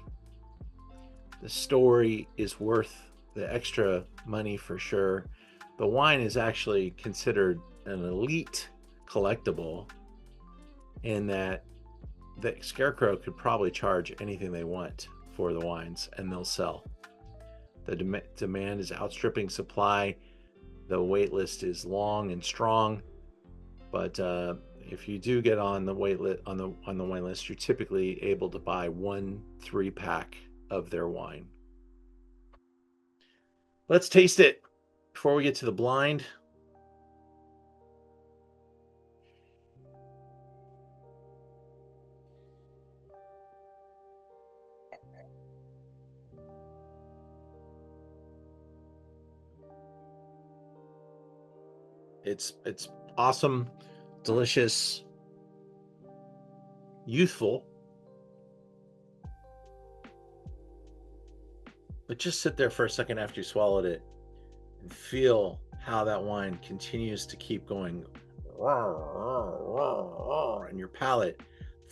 The story is worth the extra money for sure. The wine is actually considered an elite collectible in that the Scarecrow could probably charge anything they want for the wines and they'll sell. The demand is outstripping supply. The wait list is long and strong, but if you do get on the wait list, on the wine list, you're typically able to buy 1 3-pack of their wine. Let's taste it before we get to the blind. It's awesome, delicious, youthful. But just sit there for a second after you swallowed it and feel how that wine continues to keep going in your palate.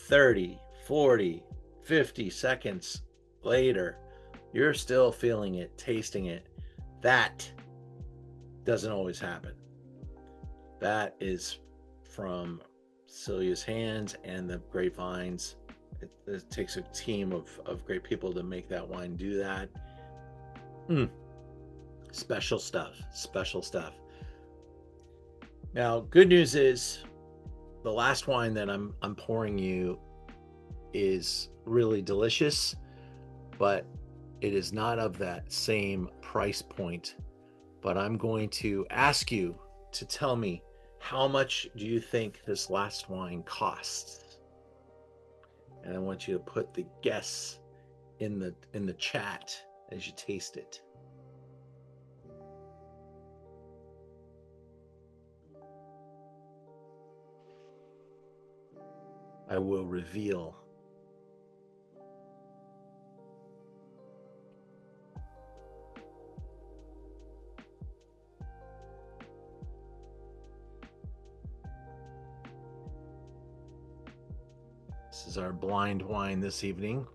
30, 40, 50 seconds later, you're still feeling it, tasting it. That doesn't always happen. That is from Celia's hands and the grapevines. It takes a team of great people to make that wine do that. Special stuff. Special stuff. Now, good news is the last wine that I'm pouring you is really delicious, but it is not of that same price point. But I'm going to ask you to tell me, how much do you think this last wine costs? And I want you to put the guess in the chat as you taste it. I will reveal. This is our blind wine this evening.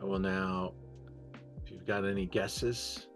I will now, if you've got any guesses.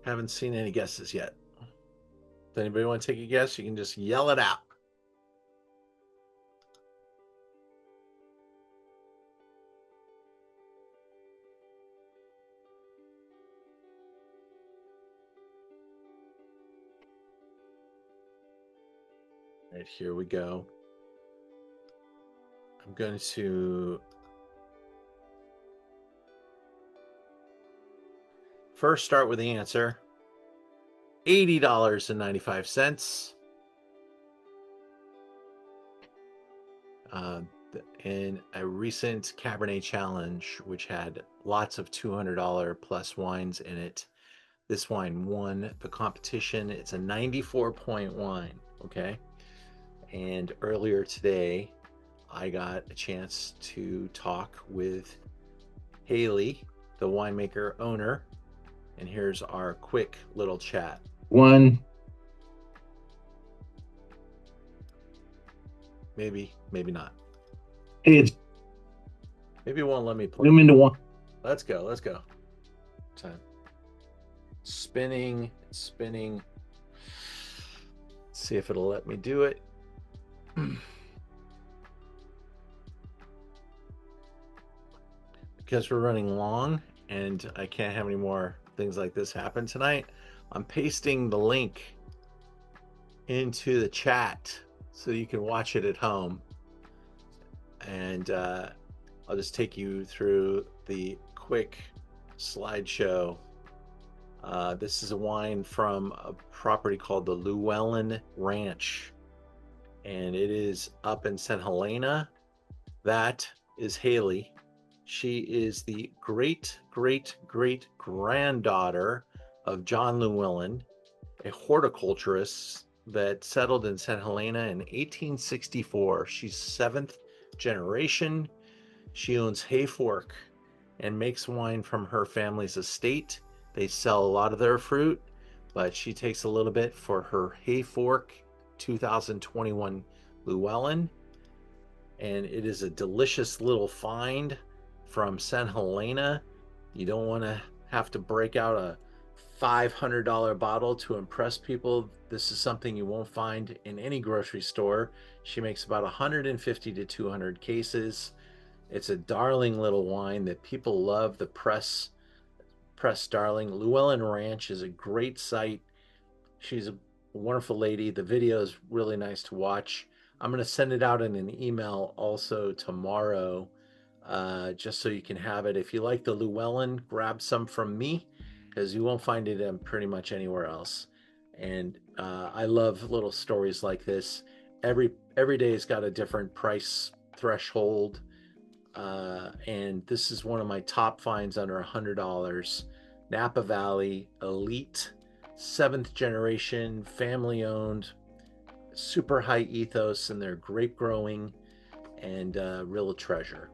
Haven't seen any guesses yet. Does anybody want to take a guess? You can just yell it out. All right, here we go. I'm going to first start with the answer. $80.95. In a recent Cabernet challenge, which had lots of $200 plus wines in it, this wine won the competition. It's a 94-point wine, okay? And earlier today, I got a chance to talk with Haley, the winemaker owner, and here's our quick little chat. 1, maybe not. Hey, it's Maybe it won't let me play. zoom into one. Let's go. Time. Spinning. Let's see if it'll let me do it. Because we're running long and I can't have any more things like this happen tonight, I'm pasting the link into the chat so you can watch it at home. And I'll just take you through the quick slideshow. This is a wine from a property called the Llewellyn Ranch, and it is up in St. Helena. That is Haley. She is the great granddaughter of John Llewellyn, a horticulturist that settled in St. Helena in 1864. She's 7th generation. She owns Hayfork and makes wine from her family's estate. They sell a lot of their fruit, but she takes a little bit for her Hayfork 2021 Llewellyn. And it is a delicious little find from St. Helena. You don't want to have to break out a $500 bottle to impress people. This is something you won't find in any grocery store. She makes about 150 to 200 cases. It's a darling little wine that people love. The press darling. Llewellyn Ranch is a great site. She's a wonderful lady. The video is really nice to watch. I'm going to send it out in an email also tomorrow, just so you can have it. If you like the Llewellyn, grab some from me, because you won't find it in pretty much anywhere else. And I love little stories like this. Every day's got a different price threshold, and this is one of my top finds under $100. Napa Valley, elite, 7th generation, family owned, super high ethos, and they're grape growing, and real treasure.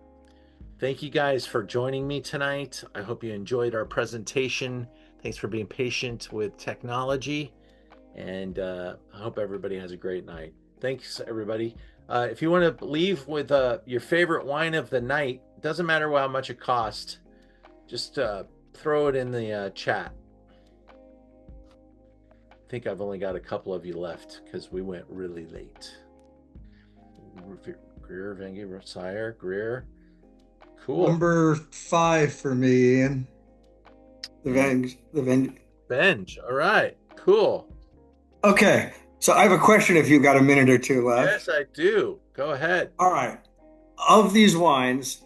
Thank you guys for joining me tonight. I hope you enjoyed our presentation. Thanks for being patient with technology, and I hope everybody has a great night. Thanks, everybody. If you want to leave with your favorite wine of the night, doesn't matter how much it costs, just throw it in the chat. I think I've only got a couple of you left because we went really late. Greer, Venge, Sire, Greer. Cool. Number 5 for me, Ian. The Venge. Venge. All right. Cool. Okay. So I have a question if you've got a minute or two left. Yes, I do. Go ahead. All right. Of these wines,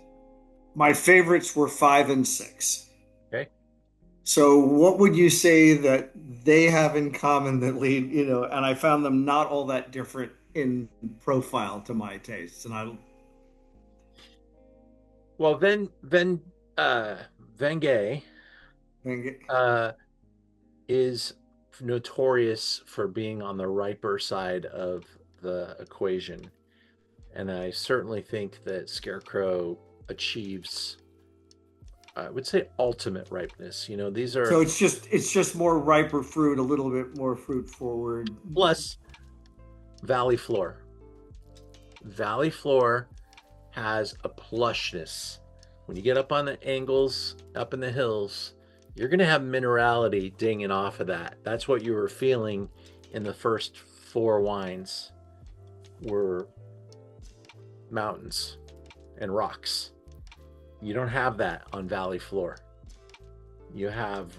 my favorites were 5 and 6. Okay. So what would you say that they have in common that lead, and I found them not all that different in profile to my tastes. And Venge is notorious for being on the riper side of the equation, and I certainly think that Scarecrow achieves, I would say, ultimate ripeness. These are, so it's just more riper fruit, a little bit more fruit forward, plus Valley Floor has a plushness. When you get up on the angles, up in the hills, you're going to have minerality dinging off of that. That's what you were feeling in the first 4 wines, were mountains and rocks. You don't have that on Valley Floor. You have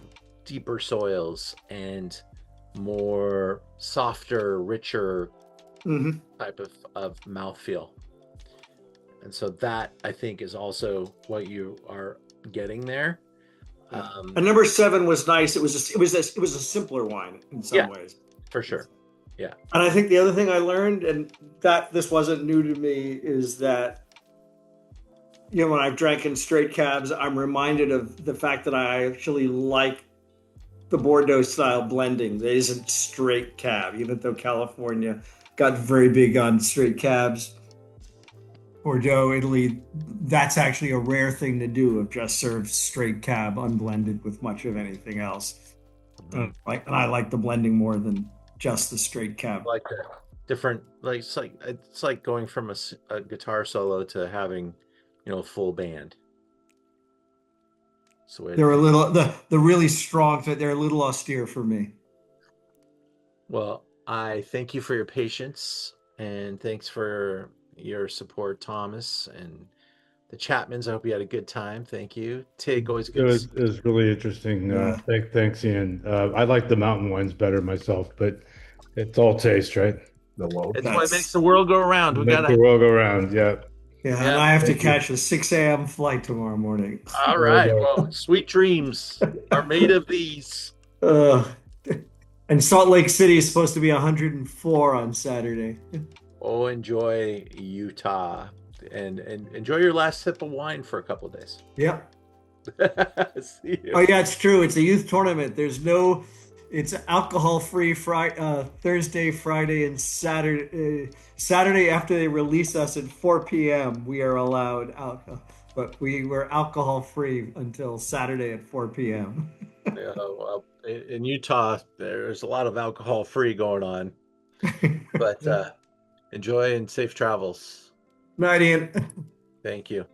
deeper soils and more softer, richer type of mouthfeel. And so that, I think, is also what you are getting there. And number 7 was nice. It was a simpler wine in some ways, for sure. Yeah. And I think the other thing I learned, and that this wasn't new to me, is that when I've drank in straight cabs, I'm reminded of the fact that I actually like the Bordeaux style blending. That isn't straight cab, even though California got very big on straight cabs. Bordeaux, Italy, that's actually a rare thing to do, of just serve straight cab unblended with much of anything else. And I like the blending more than just the straight cab. I like that. different, like it's like going from a guitar solo to having, a full band. So They're a little the really strong, they're a little austere for me. Well, I thank you for your patience and thanks for your support, Thomas, and the Chapmans. I hope you had a good time. Thank you. Tig, always good to see It was really interesting. Yeah. Thanks, Ian. I like the mountain wines better myself, but it's all taste, right? It's what That's- makes the world go around. We Make gotta. the world go round. Yeah. Yeah, Yeah. and I have to Thank you. catch a 6 a.m. flight tomorrow morning. All right. Well, sweet dreams are made of these. And Salt Lake City is supposed to be 104 on Saturday. Oh, enjoy Utah and enjoy your last sip of wine for a couple of days. Yep. See you. Oh yeah, it's true. It's a youth tournament. It's alcohol-free Thursday, Friday, and Saturday. Saturday after they release us at 4 p.m. we are allowed alcohol, but we were alcohol-free until Saturday at 4 p.m. Yeah, well, in Utah, there's a lot of alcohol-free going on, but enjoy and safe travels. Night, Ian. Thank you.